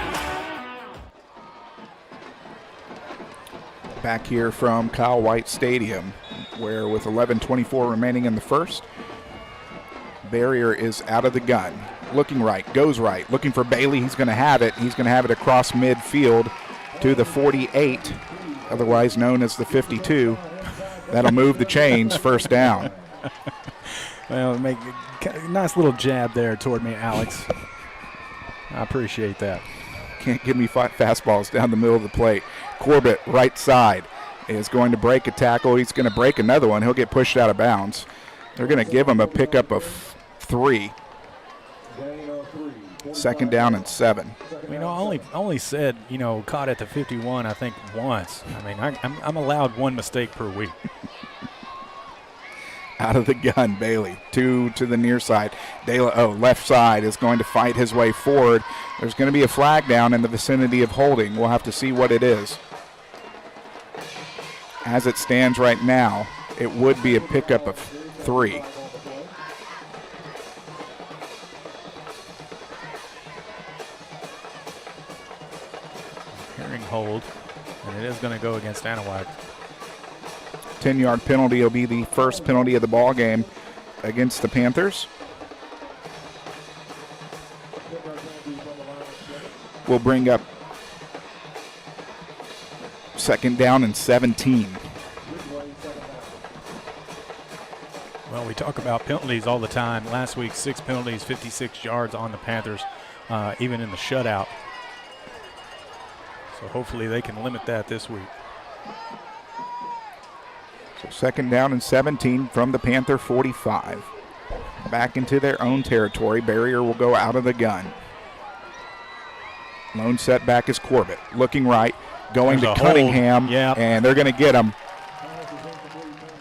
Back here from Kyle White Stadium, where with 11:24 remaining in the first, Barrier is out of the gun. Looking right, goes right, looking for Bailey. He's going to have it. He's going to have it across midfield to the 48, otherwise known as the 52. That'll move the chains, first down. Well, make a nice little jab there toward me, Alex. I appreciate that. Can't give me fastballs down the middle of the plate. Corbett, right side, is going to break a tackle. He's going to break another one. He'll get pushed out of bounds. They're going to give him a pickup of 3. 2nd down and 7. I only said, caught at the 51, I think, once. I mean, I'm allowed 1 mistake per week. Out of the gun, Bailey. 2 to the near side. Left side is going to fight his way forward. There's going to be a flag down in the vicinity of holding. We'll have to see what it is. As it stands right now, it would be a pickup of 3. Hearing hold, and it is going to go against Anahuac. 10-yard penalty will be the first penalty of the ball game against the Panthers. We'll bring up 2nd down and 17. Well, we talk about penalties all the time. Last week, 6 penalties, 56 yards on the Panthers, even in the shutout. So hopefully they can limit that this week. So 2nd down and 17 from the Panther 45. Back into their own territory. Barrier will go out of the gun. Lone setback is Corbett. Looking right, going There's to Cunningham, yeah. And they're going to get him.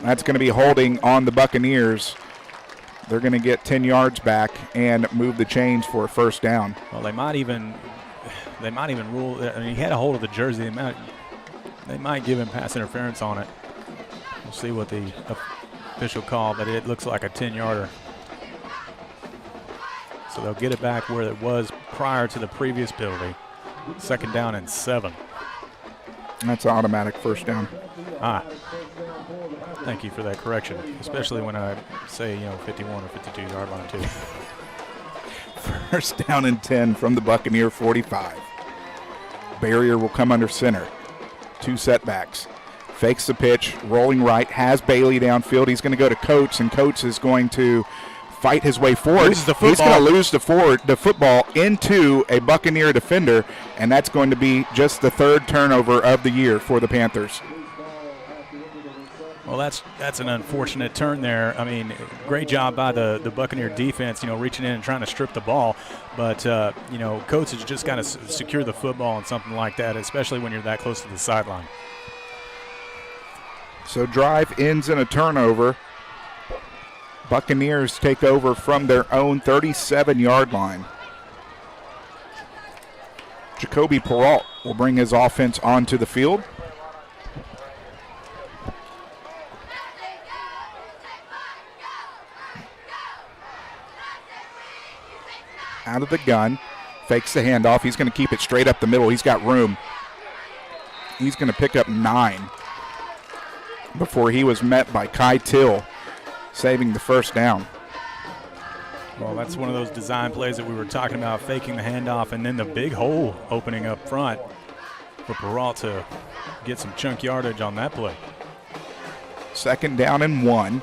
That's going to be holding on the Buccaneers. They're going to get 10 yards back and move the chains for a first down. Well, they might even rule. I mean, he had a hold of the jersey. They might give him pass interference on it. We'll see what the official call, but it looks like a 10-yarder. So they'll get it back where it was prior to the previous penalty. 2nd down and 7. That's an automatic first down. Thank you for that correction, especially when I say, 51 or 52-yard line too. First down and 10 from the Buccaneer 45. Barrier will come under center. 2 setbacks. Fakes the pitch, rolling right, has Bailey downfield. He's going to go to Coates, and Coates is going to fight his way forward. He's going to lose the football into a Buccaneer defender, and that's going to be just the 3rd turnover of the year for the Panthers. Well, that's an unfortunate turn there. I mean, great job by the Buccaneer defense, reaching in and trying to strip the ball. But, Coates has just got to secure the football on something like that, especially when you're that close to the sideline. So drive ends in a turnover. Buccaneers take over from their own 37-yard line. Jacoby Peralt will bring his offense onto the field. Out of the gun, fakes the handoff. He's going to keep it straight up the middle. He's got room. He's going to pick up 9 before he was met by Kai Till, saving the first down. Well, that's one of those design plays that we were talking about, faking the handoff and then the big hole opening up front for Peralt to get some chunk yardage on that play. 2nd down and 1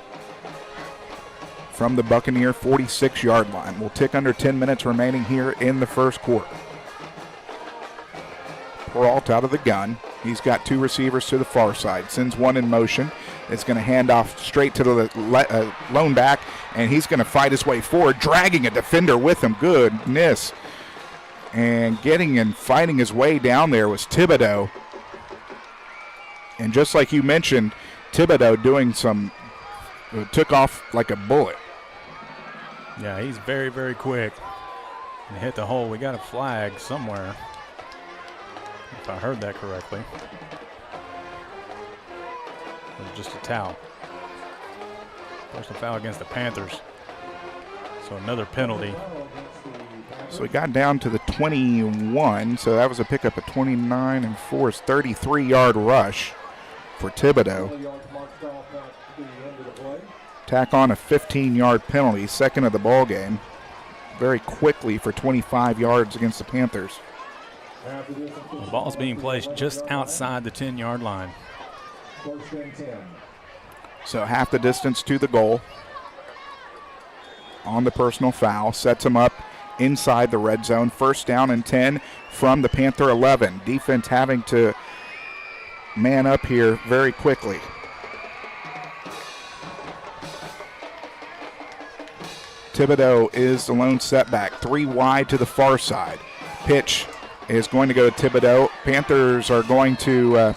from the Buccaneer 46-yard line. We'll tick under 10 minutes remaining here in the first quarter. Peralt out of the gun. He's got 2 receivers to the far side. Sends one in motion. It's going to hand off straight to the lone back, and he's going to fight his way forward, dragging a defender with him. Goodness. And getting and fighting his way down there was Thibodeau. And just like you mentioned, Thibodeau doing took off like a bullet. Yeah, he's very, very quick. And hit the hole. We got a flag somewhere, if I heard that correctly. Or just a towel. Personal foul against the Panthers. So another penalty. So we got down to the 21. So that was a pickup of 29 and 4 is 33-yard rush for Thibodeau. Tack on a 15-yard penalty, 2nd of the ball game. Very quickly for 25 yards against the Panthers. The ball's being placed just outside the 10-yard line. So half the distance to the goal. On the personal foul, sets him up inside the red zone. 1st down and 10 from the Panther 11. Defense having to man up here very quickly. Thibodeau is the lone setback. 3 wide to the far side. Pitch is going to go to Thibodeau. Panthers are going to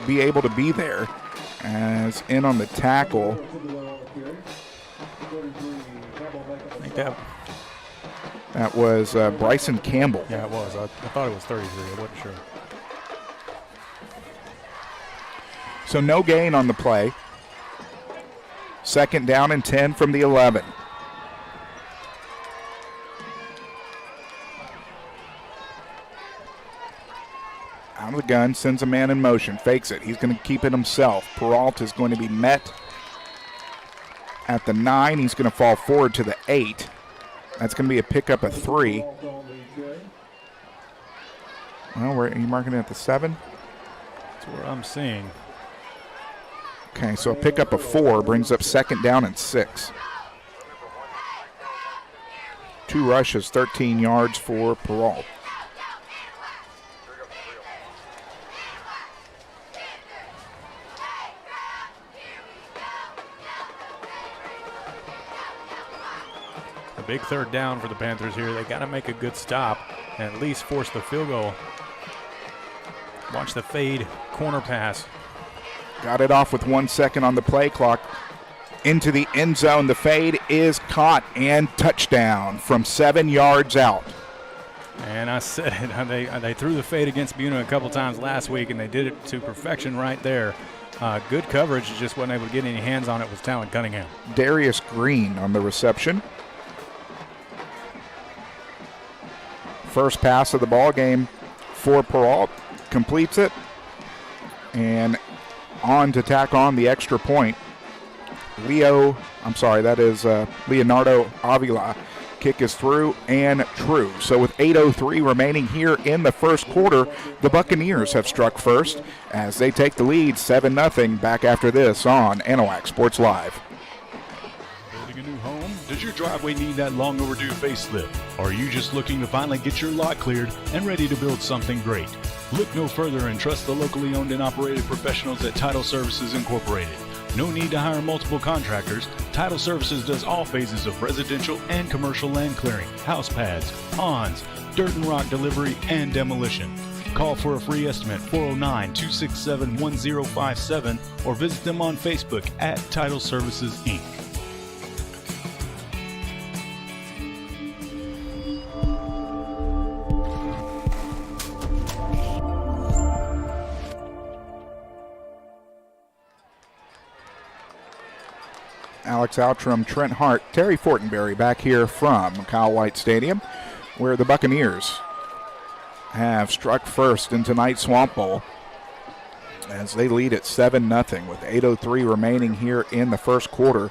be able to be there as in on the tackle. I think that was Bryson Campbell. Yeah, it was. I thought it was 33. I wasn't sure. So no gain on the play. 2nd down and 10 from the 11. Out of the gun, sends a man in motion, fakes it. He's going to keep it himself. Peralt is going to be met at the 9. He's going to fall forward to the 8. That's going to be a pickup of 3. Well, are you marking it at the 7? That's what I'm seeing. Okay, so a pickup of 4 brings up 2nd down and 6. 2 rushes, 13 yards for Peralt. A big 3rd down for the Panthers here. They got to make a good stop and at least force the field goal. Watch the fade corner pass. Got it off with 1 second on the play clock. Into the end zone. The fade is caught and touchdown from 7 yards out. And I said it. They threw the fade against Buna a couple times last week, and they did it to perfection right there. Good coverage. Just wasn't able to get any hands on it with Talon Cunningham. Darius Green on the reception. First pass of the ball game for Peralt. Completes it. And on to tack on the extra point. Leonardo Avila Kick is through and true. So with 8:03 remaining here in the first quarter, the Buccaneers have struck first as they take the lead 7-0. Back after this on Anahuac Sports Live. Building a new home? Does your driveway need that long overdue facelift? Or are you just looking to finally get your lot cleared and ready to build something great? Look no further and trust the locally owned and operated professionals at Title Services Incorporated. No need to hire multiple contractors. Title Services does all phases of residential and commercial land clearing, house pads, ponds, dirt and rock delivery, and demolition. Call for a free estimate, 409-267-1057, or visit them on Facebook at Title Services, Inc. Alex Outram, Trent Hart, Terry Fortenberry back here from Kyle White Stadium, where the Buccaneers have struck first in tonight's Swamp Bowl as they lead at 7-0 with 8:03 remaining here in the first quarter.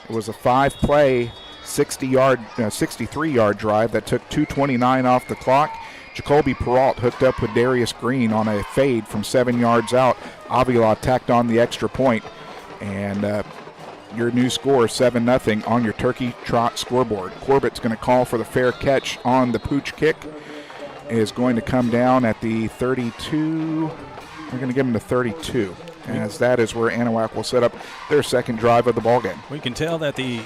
It was a 5-play, 63-yard drive that took 2:29 off the clock. Jacoby Peralt hooked up with Darius Green on a fade from 7 yards out. Avila tacked on the extra point, and your new score, 7-0 on your Turkey Trot scoreboard. Corbett's going to call for the fair catch on the pooch kick. It is going to come down at the 32. We're going to give him the 32, as that is where Anahuac will set up their second drive of the ballgame. We can tell that the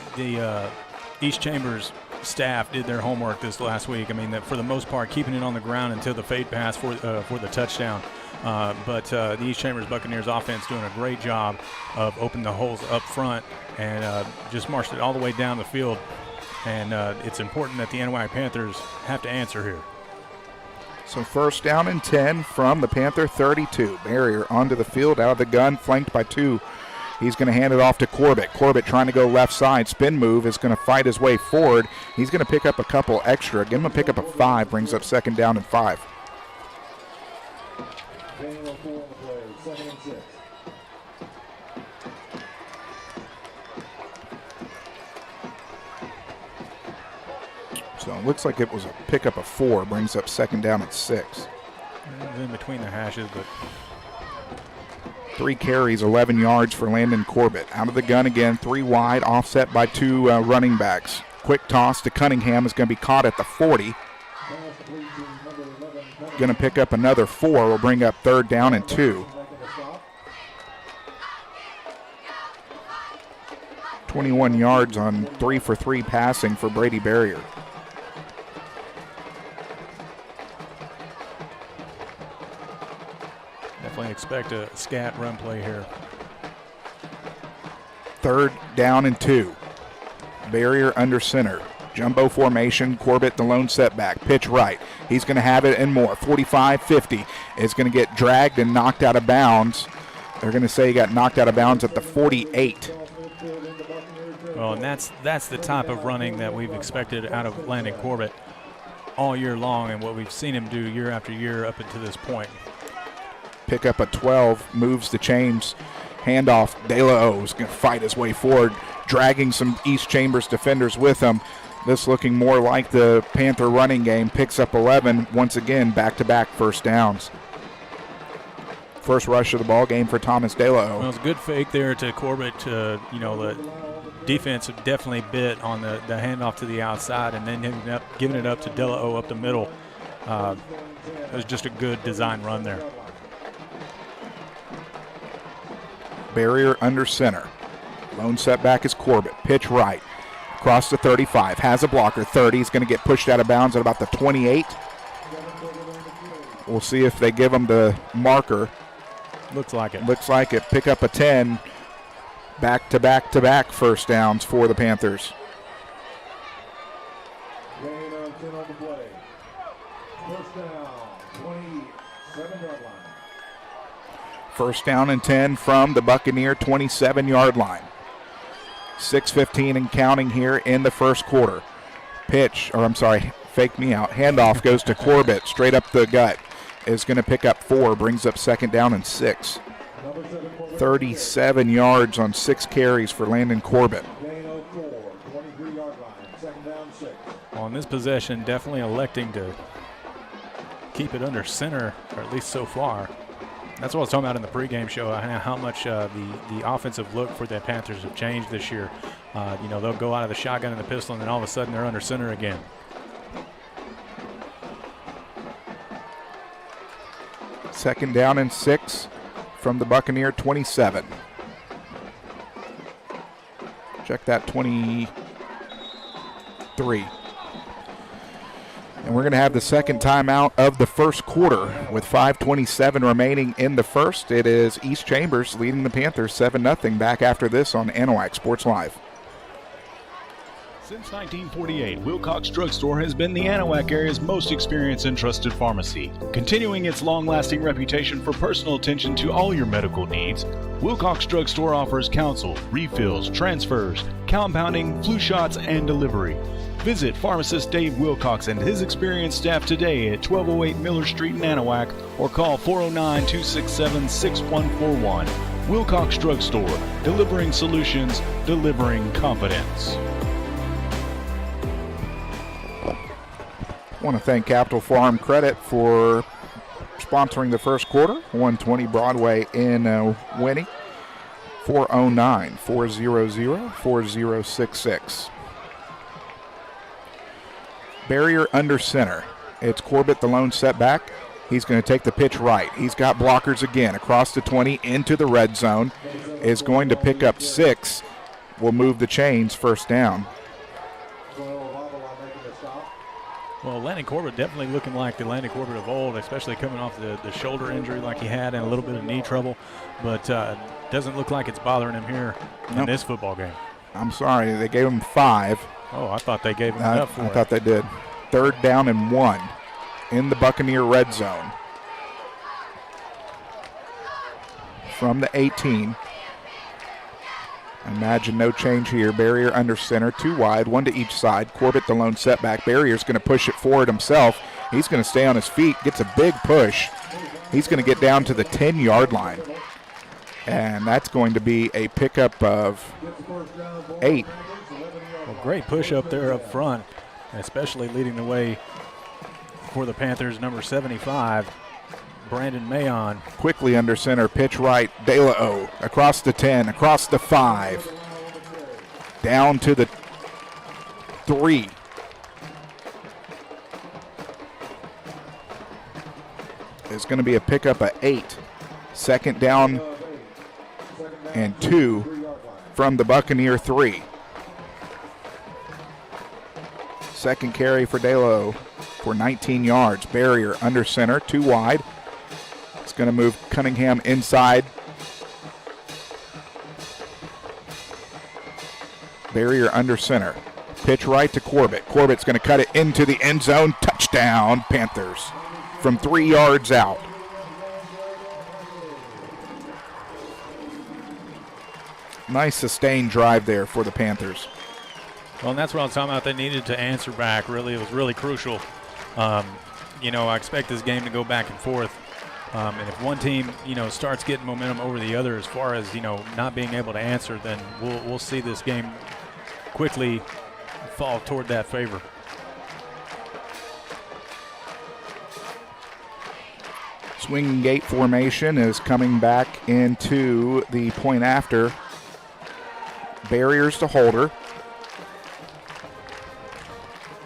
East Chambers staff did their homework this last week. I mean, that for the most part, keeping it on the ground until the fade pass for the touchdown. But the East Chambers Buccaneers offense doing a great job of opening the holes up front and just marched it all the way down the field. And it's important that the Anahuac Panthers have to answer here. So first down and 10 from the Panther 32. Barrier onto the field, out of the gun, flanked by 2. He's going to hand it off to Corbett. Corbett trying to go left side. Spin move is going to fight his way forward. He's going to pick up a couple extra. Give him a pick up of 5. Brings up second down and 5. So it looks like it was a pickup of 4. Brings up second down at 6. In between the hashes, but 3 carries, 11 yards for Landon Corbett. Out of the gun again, 3 wide, offset by 2 running backs. Quick toss to Cunningham is going to be caught at the 40. Going to pick up another 4. Will bring up third down and 2. 21 yards on 3 for 3 passing for Brady Barrier. Definitely expect a scat run play here. Third down and 2. Barrier under center. Jumbo formation. Corbett the lone setback. Pitch right. He's going to have it and more. 45-50 is going to get dragged and knocked out of bounds. They're going to say he got knocked out of bounds at the 48. Well, and that's the type of running that we've expected out of Landon Corbett all year long, and what we've seen him do year after year up until this point. Pick up a 12, moves the chains, handoff. De La O is going to fight his way forward, dragging some East Chambers defenders with him. This looking more like the Panther running game. Picks up 11, once again, back-to-back first downs. First rush of the ball game for Thomas De La O. Well, it's a good fake there to Corbett. The defense definitely bit on the handoff to the outside, and then giving it up to De La O up the middle. It was just a good design run there. Barrier under center. Lone setback is Corbett. Pitch right. Across the 35. Has a blocker. 30. He's going to get pushed out of bounds at about the 28. We'll see if they give him the marker. Looks like it. Looks like it. Pick up a 10. Back-to-back first downs for the Panthers. First down and 10 from the Buccaneer 27-yard line. 6:15 and counting here in the first quarter. Fake me out. Handoff goes to Corbett, straight up the gut. Is going to pick up 4, brings up second down and 6. 37 yards on 6 carries for Landon Corbett. On this possession, definitely electing to keep it under center, or at least so far. That's what I was talking about in the pregame show, how much the offensive look for the Panthers have changed this year. They'll go out of the shotgun and the pistol, and then all of a sudden they're under center again. Second down and 6 from the Buccaneer 27. Check that, 23. And we're going to have the second timeout of the first quarter with 5:27 remaining in the first. It is East Chambers leading the Panthers 7-0. Back after this on Anahuac Sports Live. Since 1948, Wilcox Drugstore has been the Anahuac area's most experienced and trusted pharmacy. Continuing its long-lasting reputation for personal attention to all your medical needs, Wilcox Drugstore offers counsel, refills, transfers, compounding, flu shots, and delivery. Visit pharmacist Dave Wilcox and his experienced staff today at 1208 Miller Street in Anahuac or call 409-267-6141. Wilcox Drugstore, delivering solutions, delivering confidence. I want to thank Capital Farm Credit for sponsoring the first quarter. 120 Broadway in Winnie. 409-400-4066. Barrier under center. It's Corbett, the lone setback. He's going to take the pitch right. He's got blockers again across the 20 into the red zone. Is going to pick up 6. Will move the chains, first down. Well, Landon Corbett definitely looking like the Landon Corbett of old, especially coming off the shoulder injury like he had and a little bit of knee trouble. But doesn't look like it's bothering him here in this football game. I'm sorry, they gave him 5. Oh, I thought they gave him enough for I thought they did. 3rd down and 1 in the Buccaneer red zone. From the 18. Imagine no change here. Barrier under center, 2 wide, 1 to each side. Corbett, the lone setback. Barrier's going to push it forward himself. He's going to stay on his feet, gets a big push. He's going to get down to the 10-yard line. And that's going to be a pickup of 8. Well, great push up there up front, especially leading the way for the Panthers, number 75, Brandon Mayon. Quickly under center, pitch right, De La O, across the 10, across the 5, down to the 3. It's going to be a pickup of 8. Second down and 2 from the Buccaneer 3. Second carry for De La O for 19 yards. Barrier under center, 2 wide. It's going to move Cunningham inside. Barrier under center. Pitch right to Corbett. Corbett's going to cut it into the end zone. Touchdown, Panthers, from 3 yards out. Nice sustained drive there for the Panthers. Well, and that's what I was talking about. They needed to answer back. Really, it was really crucial. I expect this game to go back and forth. And if one team, starts getting momentum over the other as far as, not being able to answer, then we'll see this game quickly fall toward that favor. Swinging gate formation is coming back into the point after. Barriers to Holder.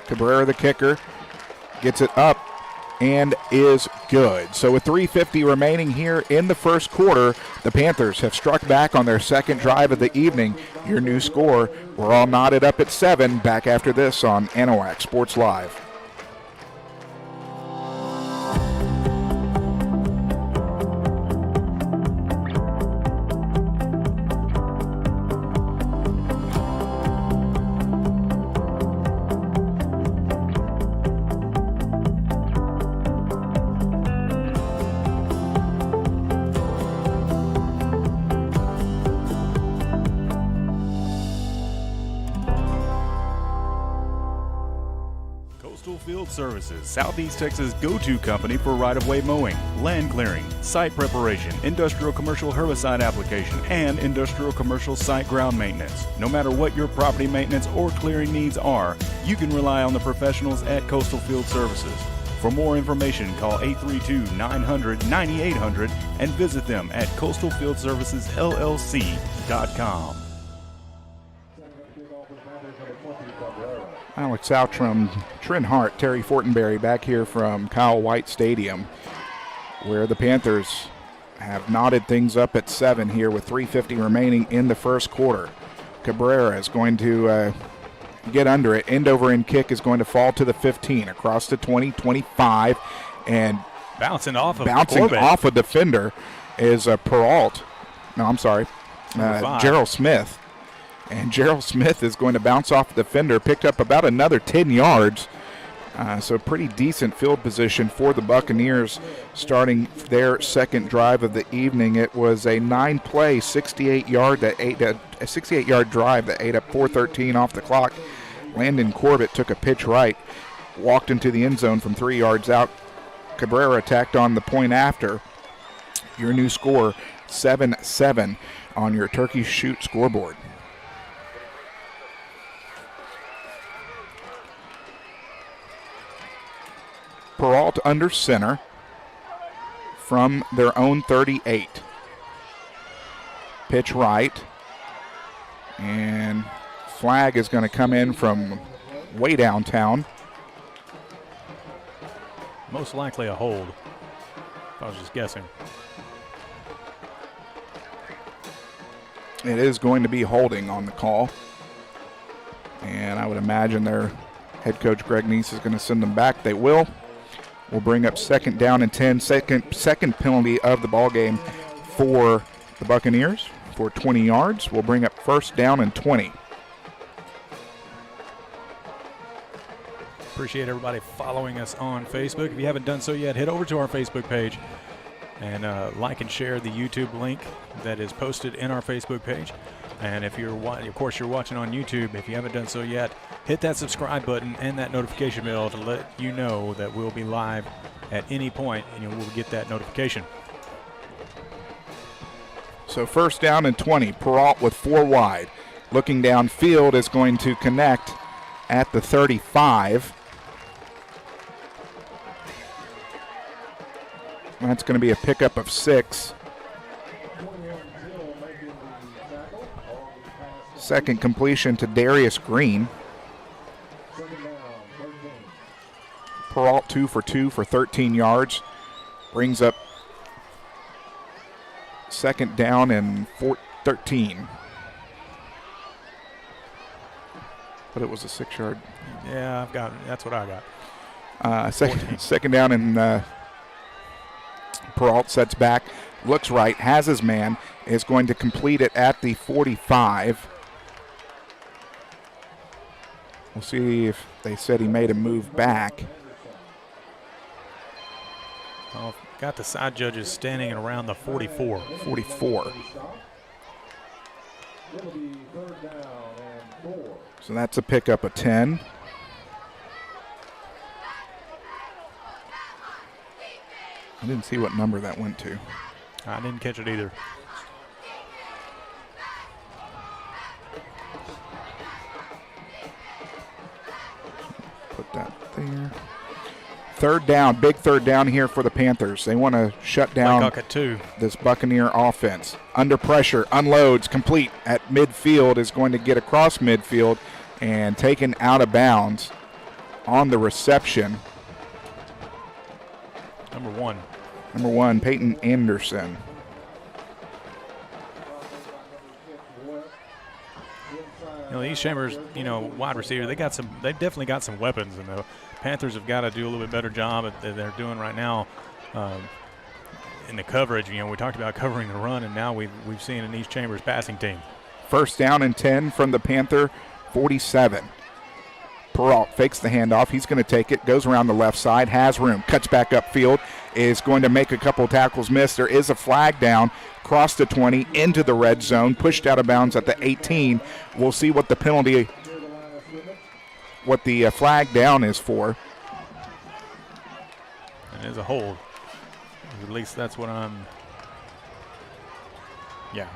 Cabrera, the kicker, gets it up and is good. So with 3:50 remaining here in the first quarter, the Panthers have struck back on their second drive of the evening. Your new score, we're all knotted up at 7. Back after this on Anahuac Sports Live. Field Services, Southeast Texas' go-to company for right-of-way mowing, land clearing, site preparation, industrial commercial herbicide application, and industrial commercial site ground maintenance. No matter what your property maintenance or clearing needs are, you can rely on the professionals at Coastal Field Services. For more information, call 832-900-9800 and visit them at coastalfieldservicesllc.com. Alex Outram, Trent Hart, Terry Fortenberry back here from Kyle White Stadium, where the Panthers have knotted things up at 7 here with 3:50 remaining in the first quarter. Cabrera is going to get under it. End over end kick is going to fall to the 15, across the 20, 25, and bouncing off a defender is Peralt. No, I'm sorry, Gerald Smith. And Gerald Smith is going to bounce off the defender, picked up about another 10 yards. So pretty decent field position for the Buccaneers starting their second drive of the evening. It was a 9-play, 68-yard drive that ate up 4:13 off the clock. Landon Corbett took a pitch right, walked into the end zone from 3 yards out. Cabrera tacked on the point after. Your new score, 7-7 on your Turkey Shoot scoreboard. Peralt under center from their own 38. Pitch right. And flag is going to come in from way downtown. Most likely a hold, if I was just guessing. It is going to be holding on the call. And I would imagine their head coach Greg Neese is going to send them back. They will. We'll bring up 2nd down and 10, second penalty of the ball game for the Buccaneers for 20 yards. We'll bring up 1st down and 20. Appreciate everybody following us on Facebook. If you haven't done so yet, head over to our Facebook page and like and share the YouTube link that is posted in our Facebook page. And if you're watching on YouTube, if you haven't done so yet, hit that subscribe button and that notification bell to let you know that we'll be live at any point, and you will get that notification. So 1st down and 20. Peralt with 4 wide. Looking downfield is going to connect at the 35. That's going to be a pickup of 6. Second completion to Darius Green. Peralt 2 for 2 for 13 yards. Brings up 2nd down and 13. But it was a 6-yard. Yeah, that's what I got. Second down and Peralt sets back, looks right, has his man, is going to complete it at the 45. We'll see if they said he made a move back. Well, got the side judges standing around the 44. 44. So that's a pickup of 10. I didn't see what number that went to. I didn't catch it either. Put that there. 3rd down, big 3rd down here for the Panthers. They want to shut down this Buccaneer offense. Under pressure, unloads, complete at midfield, is going to get across midfield and taken out of bounds on the reception. Number 1, Peyton Anderson. These Chambers, wide receiver, they definitely got some weapons, and the Panthers have got to do a little bit better job that they're doing right now in the coverage. We talked about covering the run, and now we've seen an East Chambers passing team. 1st down and 10 from the Panther 47. Peralt fakes the handoff. He's going to take it, goes around the left side, has room, cuts back upfield, is going to make a couple tackles miss. There is a flag down, across the 20, into the red zone, pushed out of bounds at the 18. We'll see what the flag down is for. It is a hold. At least that's what I'm. Yeah.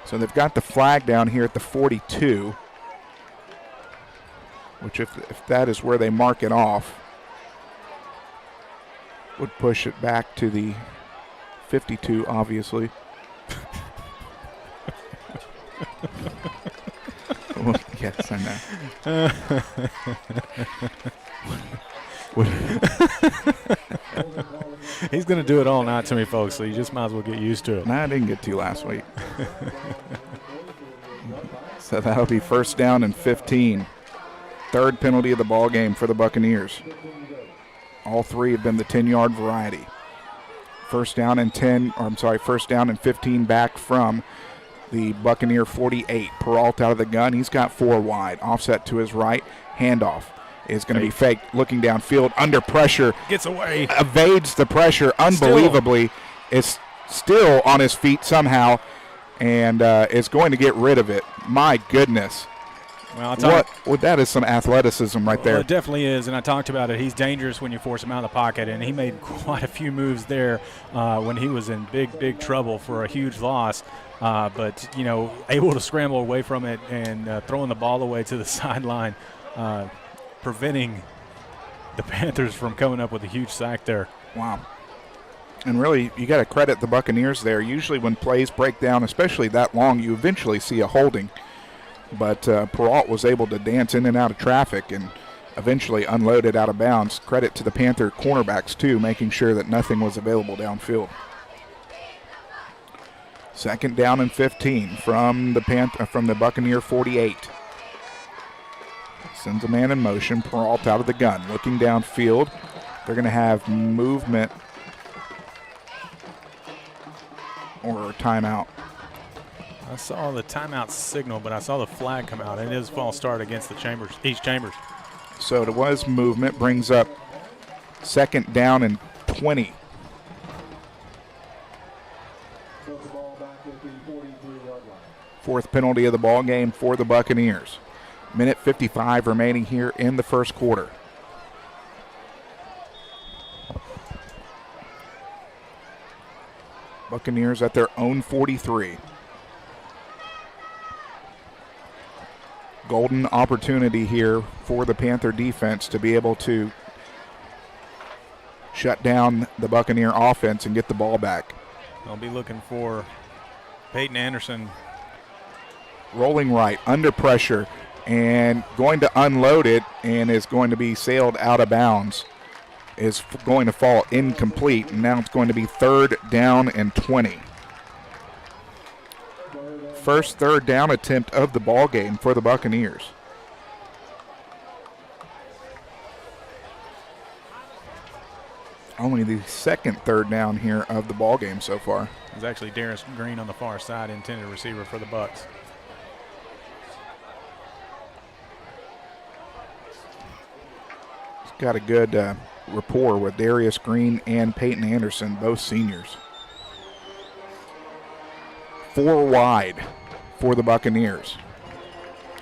So they've got the flag down here at the 42, which if that is where they mark it off, would push it back to the 52, obviously. Well, yes, I know. He's going to do it all night to me, folks, so you just might as well get used to it. Nah, I didn't get to last week. So that'll be first down and 15. Third penalty of the ball game for the Buccaneers. All three have been the 10-yard variety. First down and 15 back from the Buccaneer 48. Peralta out of the gun. He's got 4 wide. Offset to his right. Handoff is going to be faked. Looking downfield under pressure. Gets away. Evades the pressure unbelievably. Is still on his feet somehow and is going to get rid of it. My goodness. Well, that is some athleticism right there. It definitely is, and I talked about it. He's dangerous when you force him out of the pocket, and he made quite a few moves there when he was in big trouble for a huge loss. But, able to scramble away from it and throwing the ball away to the sideline, preventing the Panthers from coming up with a huge sack there. Wow. And really, you got to credit the Buccaneers there. Usually when plays break down, especially that long, you eventually see a holding. But Peralta was able to dance in and out of traffic and eventually unload it out of bounds. Credit to the Panther cornerbacks, too, making sure that nothing was available downfield. Second down and 15 from the Buccaneer 48. Sends a man in motion. Peralta out of the gun. Looking downfield. They're going to have movement or timeout. I saw the timeout signal, but I saw the flag come out. It is false start against the East Chambers. So it was movement. Brings up second down and 20. Fourth penalty of the ball game for the Buccaneers. Minute 55 remaining here in the first quarter. Buccaneers at their own 43. Golden opportunity here for the Panther defense to be able to shut down the Buccaneer offense and get the ball back. They'll be looking for Peyton Anderson. Rolling right, under pressure, and going to unload it, and is going to be sailed out of bounds. Is going to fall incomplete, and now it's going to be third down and 20. First third down attempt of the ball game for the Buccaneers. Only the second third down here of the ball game so far. It's actually Darius Green on the far side, intended receiver for the Bucs. He's got a good rapport with Darius Green and Peyton Anderson, both seniors. 4 wide for the Buccaneers.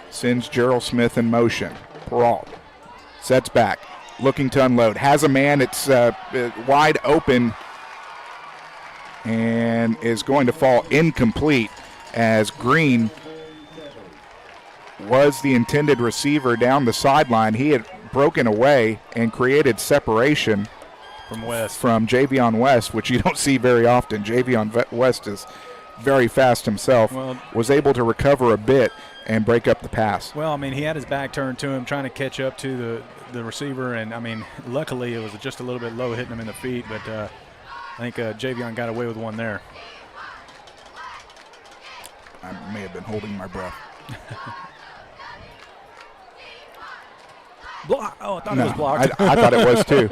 Sends Gerald Smith in motion. Peralta sets back, looking to unload. Has a man, it's wide open, and is going to fall incomplete as Green was the intended receiver down the sideline. He had broken away and created separation from Javion West, which you don't see very often. Javion West is very fast himself, was able to recover a bit and break up the pass. Well, I mean, he had his back turned to him, trying to catch up to the receiver, and, I mean, luckily it was just a little bit low, hitting him in the feet, but I think Javion got away with one there. I may have been holding my breath. Block. Oh, I thought it was blocked. I thought it was too.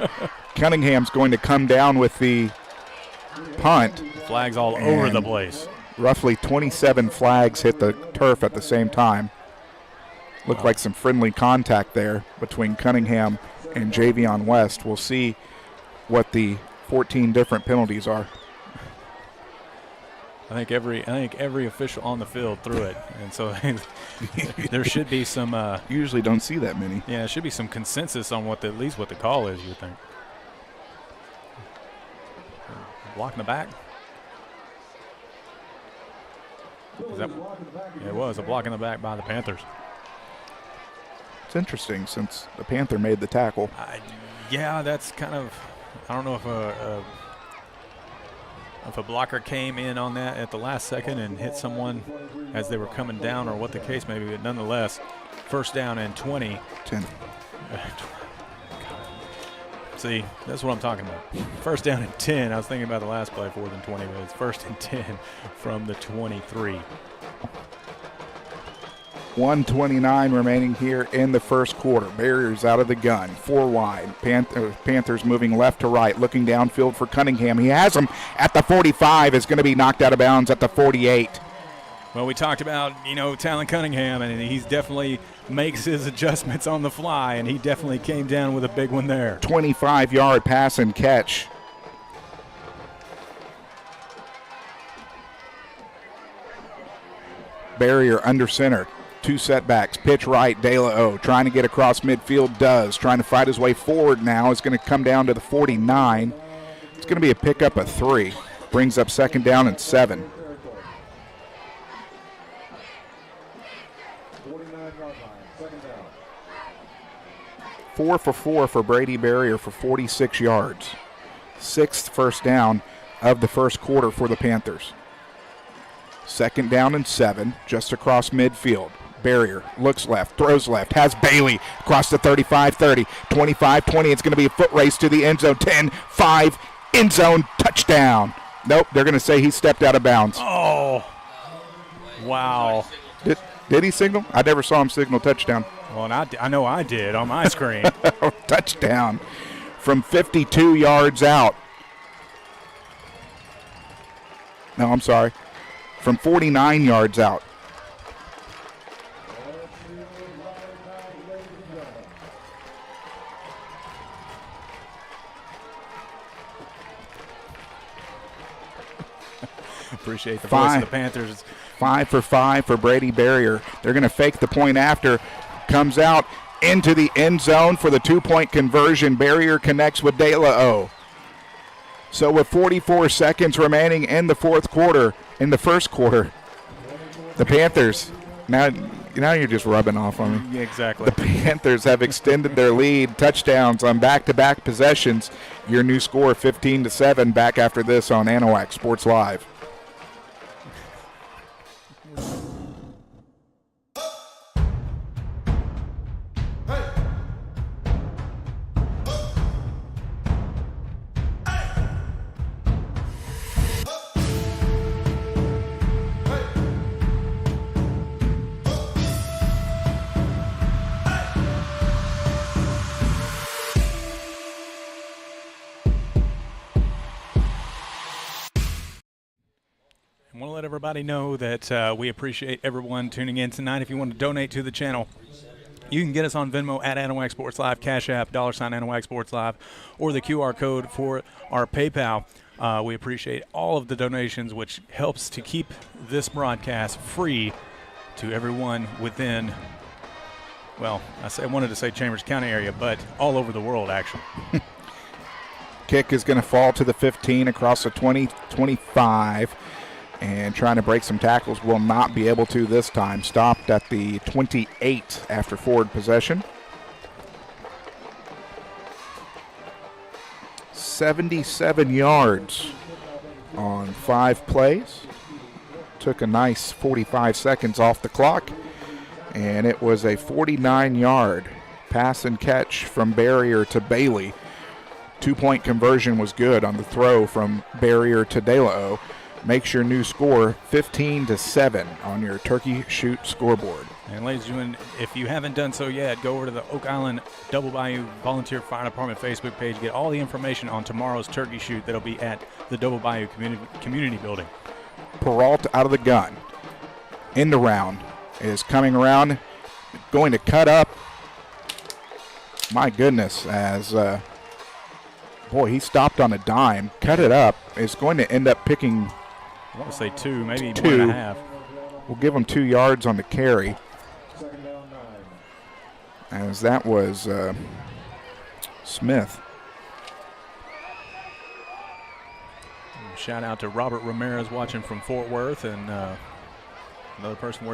Cunningham's going to come down with the punt. Flags all over the place. Roughly 27 flags hit the turf at the same time. Looked like some friendly contact there between Cunningham and Javion West. We'll see what the 14 different penalties are. I think every official on the field threw it, and so there should be some. Usually don't see that many. Yeah, there should be some consensus on at least what the call is. You would think. block in the back. It was a block in the back by the Panthers. It's interesting since the Panther made the tackle. Yeah, that's kind of, I don't know if a blocker came in on that at the last second and hit someone as they were coming down or what the case may be, but nonetheless, first down and 20. 10. See, that's what I'm talking about. First down and 10. I was thinking about the last play, 4th and 20, but it's first and 10 from the 23. 1:29 remaining here in the first quarter. Barriers out of the gun, 4 wide. Panthers moving left to right, looking downfield for Cunningham. He has him at the 45, is going to be knocked out of bounds at the 48. Well, we talked about, Talon Cunningham, and he definitely makes his adjustments on the fly, and he definitely came down with a big one there. 25-yard pass and catch. Barrier under center. 2 setbacks. Pitch right, De La O trying to get across midfield, does. Trying to fight his way forward now. It's going to come down to the 49. It's going to be a pickup of 3. Brings up second down and 7. 4 for 4 for Brady Barrier for 46 yards. 6th first down of the first quarter for the Panthers. Second down and 7, just across midfield. Barrier looks left, throws left, has Bailey across the 35-30, 25-20. It's going to be a foot race to the end zone. 10-5, end zone, touchdown. Nope, they're going to say he stepped out of bounds. Oh, wow. Did he signal? I never saw him signal touchdown. Well, and I know I did on my screen. Touchdown from 52 yards out. No, I'm sorry. From 49 yards out. Appreciate the voice of the Panthers. 5 for 5 for Brady Barrier. They're going to fake the point after. Comes out into the end zone for the 2-point conversion. Barrier connects with De La O. So with 44 seconds remaining in the first quarter, the Panthers, now you're just rubbing off on me. Yeah, exactly. The Panthers have extended their lead, touchdowns on back-to-back possessions. Your new score, 15-7, back after this on Anahuac Sports Live. I want to let everybody know that we appreciate everyone tuning in tonight. If you want to donate to the channel, you can get us on Venmo at AnahuacSportsLive, CashApp, $, AnahuacSportsLive, or the QR code for our PayPal. We appreciate all of the donations, which helps to keep this broadcast free to everyone within, well, I wanted to say Chambers County area, but all over the world, actually. Kick is going to fall to the 15 across the 20-25. And trying to break some tackles, will not be able to this time. Stopped at the 28 after forward possession. 77 yards on 5 plays. Took a nice 45 seconds off the clock. And it was a 49-yard pass and catch from Barrier to Bailey. 2-point conversion was good on the throw from Barrier to De La O. Makes your new score 15-7 on your Turkey Shoot scoreboard. And ladies and gentlemen, if you haven't done so yet, go over to the Oak Island Double Bayou Volunteer Fire Department Facebook page. Get all the information on tomorrow's Turkey Shoot that'll be at the Double Bayou Community Building. Peralta out of the gun. End around is coming around, going to cut up. My goodness, as boy, he stopped on a dime, cut it up. Is going to end up picking, I want to say 2, maybe 2. 1.5. We'll give him 2 yards on the carry. As that was Smith. shout out to Robert Ramirez watching from Fort Worth, and another person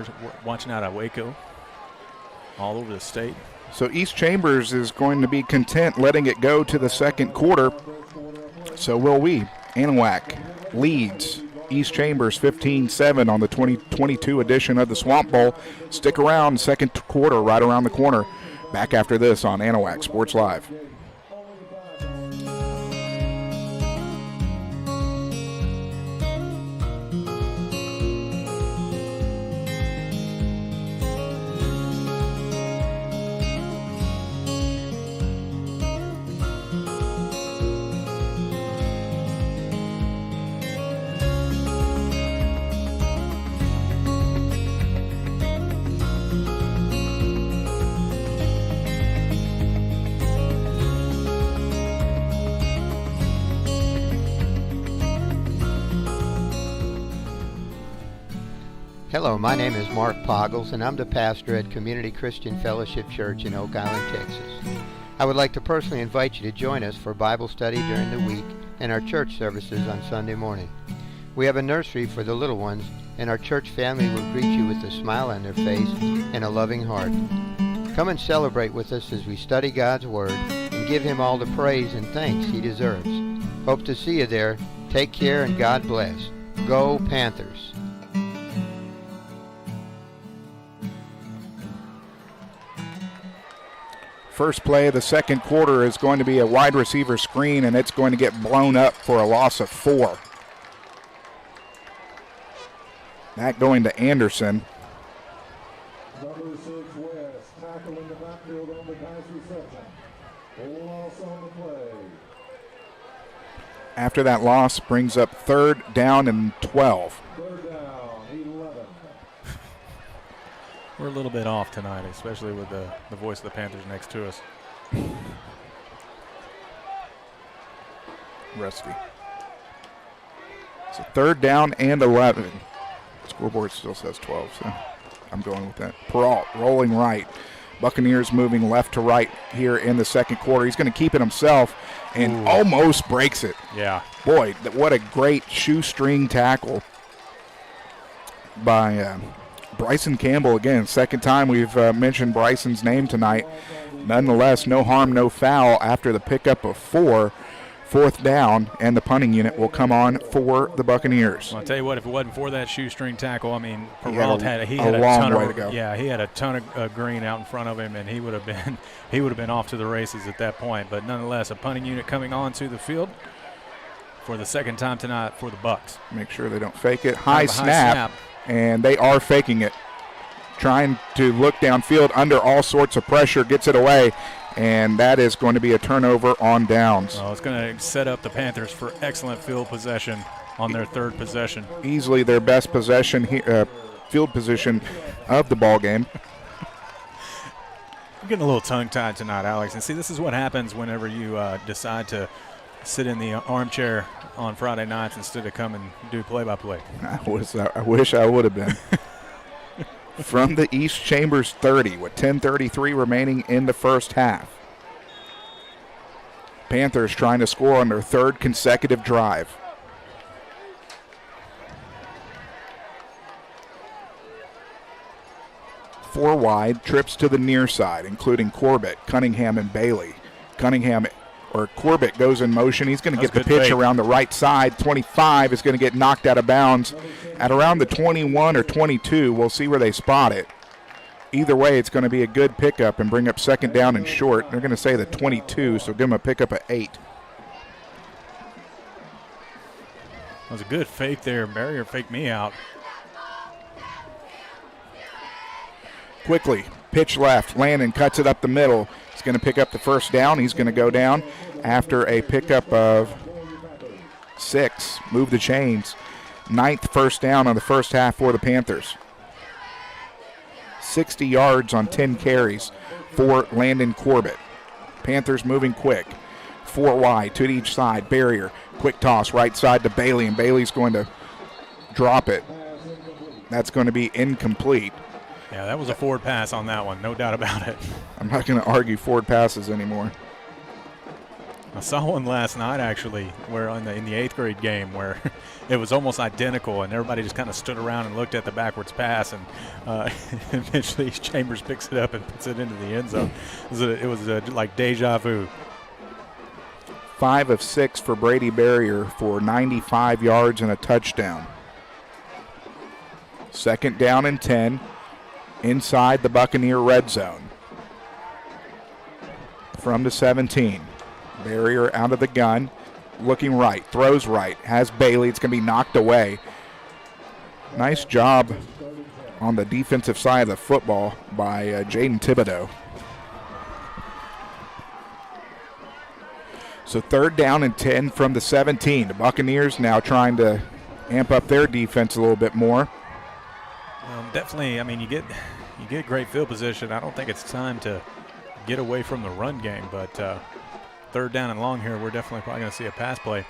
watching out of Waco, all over the state. So East Chambers is going to be content letting it go to the second quarter. So will we. Anahuac leads East Chambers 15-7 on the 2022 edition of the Swamp Bowl. Stick around, second quarter right around the corner. Back after this on Anahuac Sports Live. Hello, my name is Mark Poggles, and I'm the pastor at Community Christian Fellowship Church in Oak Island, Texas. I would like to personally invite you to join us for Bible study during the week and our church services on Sunday morning. We have a nursery for the little ones, and our church family will greet you with a smile on their face and a loving heart. Come and celebrate with us as we study God's Word and give Him all the praise and thanks He deserves. Hope to see you there. Take care and God bless. Go Panthers! First play of the second quarter is going to be a wide receiver screen, and it's going to get blown up for a loss of 4. That going to Anderson. Number 6 West, tackling the backfield on the pass reception. Loss on the play. After that loss, brings up 3rd down and 12. 3rd down, 11. We're a little bit off tonight, especially with the voice of the Panthers next to us. Rusty. So 3rd down and 11. Scoreboard still says 12, so I'm going with that. Peralt rolling right. Buccaneers moving left to right here in the second quarter. He's going to keep it himself and almost breaks it. Yeah. Boy, what a great shoestring tackle by Bryson Campbell. Again, second time we've mentioned Bryson's name tonight. Nonetheless, no harm, no foul after the pickup of 4. 4th down, and the punting unit will come on for the Buccaneers. Well, I'll tell you what, if it wasn't for that shoestring tackle, I mean, Peralt had a long ton way of, to go. Yeah, he had a ton of green out in front of him, and he would have been off to the races at that point. But nonetheless, a punting unit coming on to the field for the second time tonight for the Bucs. Make sure they don't fake it. High snap, and they are faking it. Trying to look downfield under all sorts of pressure, gets it away. And that is going to be a turnover on downs. Well, it's going to set up the Panthers for excellent field possession on their 3rd possession. Easily their best possession, field position of the ball game. I'm getting a little tongue-tied tonight, Alex. And see, this is what happens whenever you decide to sit in the armchair on Friday nights instead of come and do play-by-play. I wish I would have been. From the East Chambers 30 with 10:33 remaining in the first half. Panthers trying to score on their 3rd consecutive drive. Four wide, trips to the near side, including Corbett, Cunningham, and Bailey. Corbett goes in motion. He's going to get the pitch around the right side. 25 is going to get knocked out of bounds at around the 21 or 22. We'll see where they spot it. Either way, it's going to be a good pickup and bring up 2nd down and short. They're going to say the 22, so give them a pickup at 8. That was a good fake there. Barrier faked me out. Quickly, pitch left. Landon cuts it up the middle. He's going to pick up the 1st down. He's going to go down after a pickup of 6. Move the chains. 9th 1st down on the first half for the Panthers. 60 yards on 10 carries for Landon Corbett. Panthers moving quick. 4 wide, 2 to each side. Barrier, quick toss right side to Bailey, and Bailey's going to drop it. That's going to be incomplete. Yeah, that was a forward pass on that one, no doubt about it. I'm not going to argue forward passes anymore. I saw one last night actually, where in the 8th grade game where it was almost identical, and everybody just kind of stood around and looked at the backwards pass, and eventually Chambers picks it up and puts it into the end zone. It was like deja vu. 5 of 6 for Brady Barrier for 95 yards and a touchdown. 2nd down and 10 inside the Buccaneer red zone. From the 17. Barrier out of the gun, looking right, throws right, has Bailey. It's going to be knocked away. Nice job on the defensive side of the football by Jaden Thibodeau. So 3rd down and 10 from the 17. The Buccaneers now trying to amp up their defense a little bit more. Definitely, I mean, you get great field position. I don't think it's time to get away from the run game, but 3rd down and long here, we're definitely probably going to see a pass play.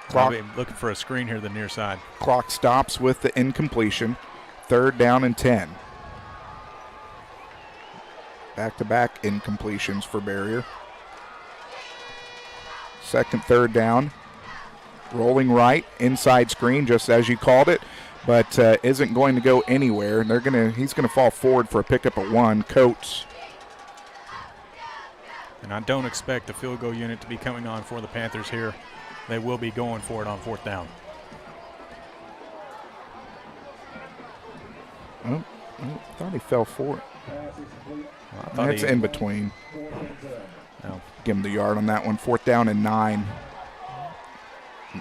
Probably looking for a screen here to the near side. Clock stops with the incompletion. 3rd down and 10. Back-to-back incompletions for Barrier. 2nd, 3rd down. Rolling right, inside screen, just as you called it, but isn't going to go anywhere. And he's going to fall forward for a pickup at 1. Coates. And I don't expect the field goal unit to be coming on for the Panthers here. They will be going for it on 4th down. Oh, I thought he fell for it. Well, that's in between. No. Give him the yard on that one. 4th down and 9.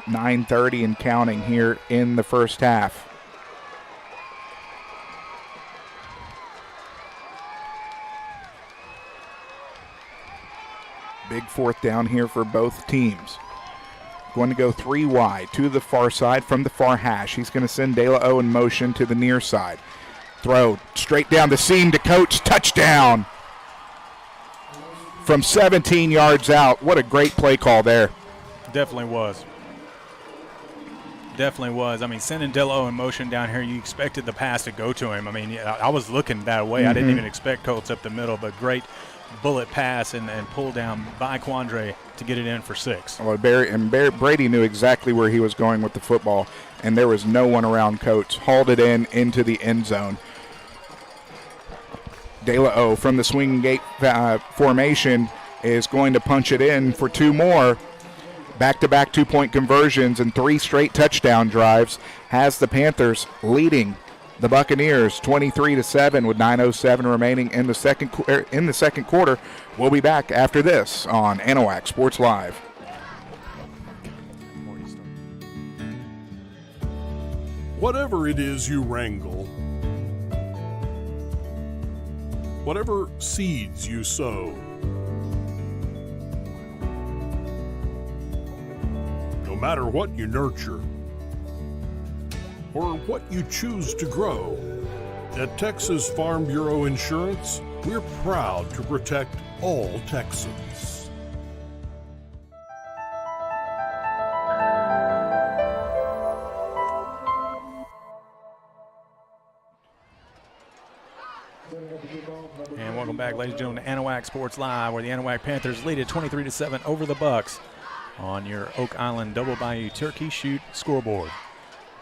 9:30 and counting here in the first half. Big 4th down here for both teams. Going to go 3 wide to the far side from the far hash. He's going to send De La O in motion to the near side. Throw straight down the seam to Coates. Touchdown from 17 yards out. What a great play call there. Definitely was. Definitely was. I mean, sending De La O in motion down here, you expected the pass to go to him. I mean, I was looking that way. I didn't even expect Coates up the middle, but great bullet pass and pull down by Quandre to get it in for 6. Well, Brady knew exactly where he was going with the football, and there was no one around Coates. Hauled it into the end zone. De La O from the swinging gate formation is going to punch it in for 2 more. Back-to-back 2-point conversions and 3 straight touchdown drives has the Panthers leading the Buccaneers 23-7 with 9:07 remaining in the second quarter. We'll be back after this on Anahuac Sports Live. Whatever it is you wrangle, whatever seeds you sow, no matter what you nurture or what you choose to grow, at Texas Farm Bureau Insurance, we're proud to protect all Texans. And welcome back, ladies and gentlemen, to Anahuac Sports Live, where the Anahuac Panthers lead at 23-7 over the Bucks on your Oak Island Double Bayou Turkey Shoot scoreboard.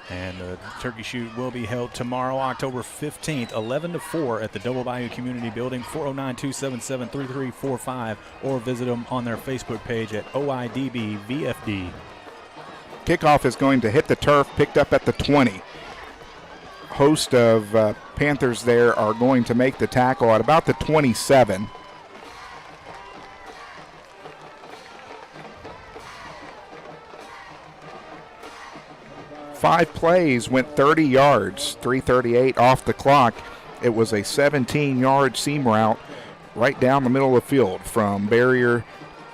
And the turkey shoot will be held tomorrow, October 15th, 11 to 4 at the Double Bayou Community Building, 409-277-3345, or visit them on their Facebook page at OIDB VFD. Kickoff is going to hit the turf, picked up at the 20. Host of Panthers there are going to make the tackle at about the 27. Five plays went 30 yards, 3:38 off the clock. It was a 17-yard seam route right down the middle of the field from Barrier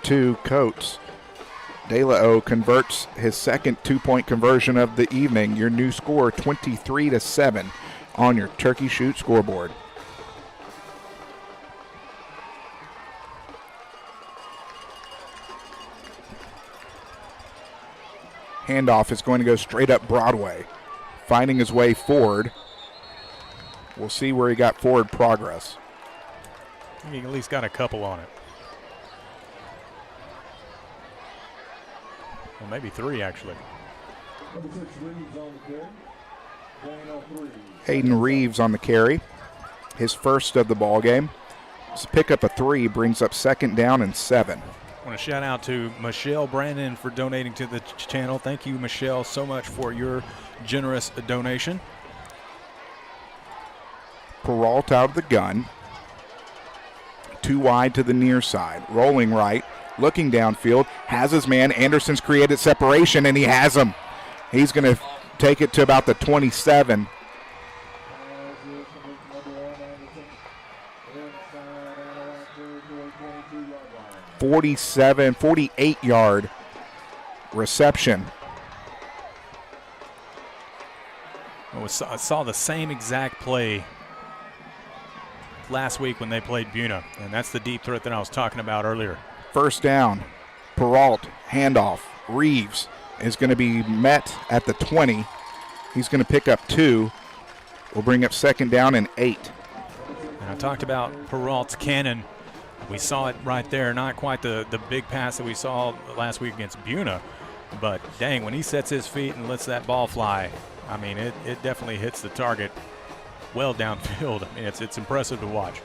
to Coates. De La O converts his second 2-point conversion of the evening. Your new score, 23-7 on your turkey shoot scoreboard. Handoff is going to go straight up Broadway, finding his way forward. We'll see where he got forward progress. He at least got a couple on it. Well, maybe 3, actually. Hayden Reeves on the carry. His first of the ball game. His pickup of 3 brings up 2nd down and 7. I want to shout out to Michelle Brandon for donating to the channel. Thank you, Michelle, so much for your generous donation. Peralta out of the gun. 2 wide to the near side. Rolling right. Looking downfield. Has his man. Anderson's created separation, and he has him. He's going to take it to about the 27. 48-yard reception. I saw the same exact play last week when they played Buna, and that's the deep threat that I was talking about earlier. First down. Peralta, handoff. Reeves is going to be met at the 20. He's going to pick up 2. We'll bring up 2nd down and 8. And I talked about Peralta's cannon. We saw it right there. Not quite the big pass that we saw last week against Buna, but dang, when he sets his feet and lets that ball fly, I mean, it definitely hits the target well downfield. I mean, it's impressive to watch.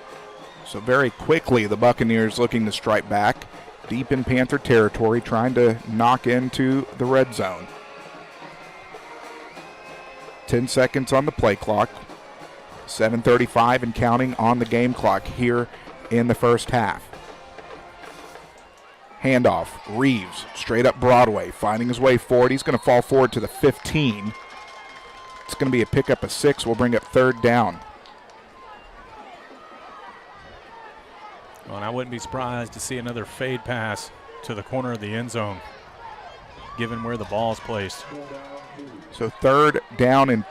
So very quickly, the Buccaneers looking to strike back deep in Panther territory, trying to knock into the red zone. 10 seconds on the play clock. 7:35 and counting on the game clock here in the first half. Handoff. Reeves straight up Broadway, finding his way forward. He's going to fall forward to the 15. It's going to be a pickup of 6. We'll bring up 3rd down. Well, and I wouldn't be surprised to see another fade pass to the corner of the end zone, given where the ball is placed. So 3rd down and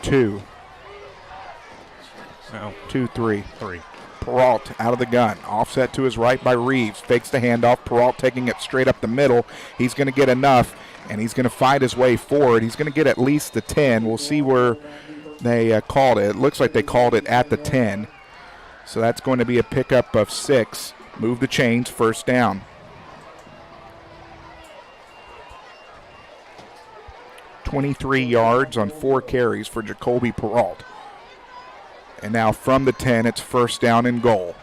2. No. 2, 3. 3. Peralta out of the gun. Offset to his right by Reeves. Fakes the handoff. Peralta taking it straight up the middle. He's going to get enough, and he's going to fight his way forward. He's going to get at least the 10. We'll see where they called it. It looks like they called it at the 10. So that's going to be a pickup of 6. Move the chains. First down. .23 yards on 4 carries for Jacoby Peralta. And now from the 10, it's first down and goal.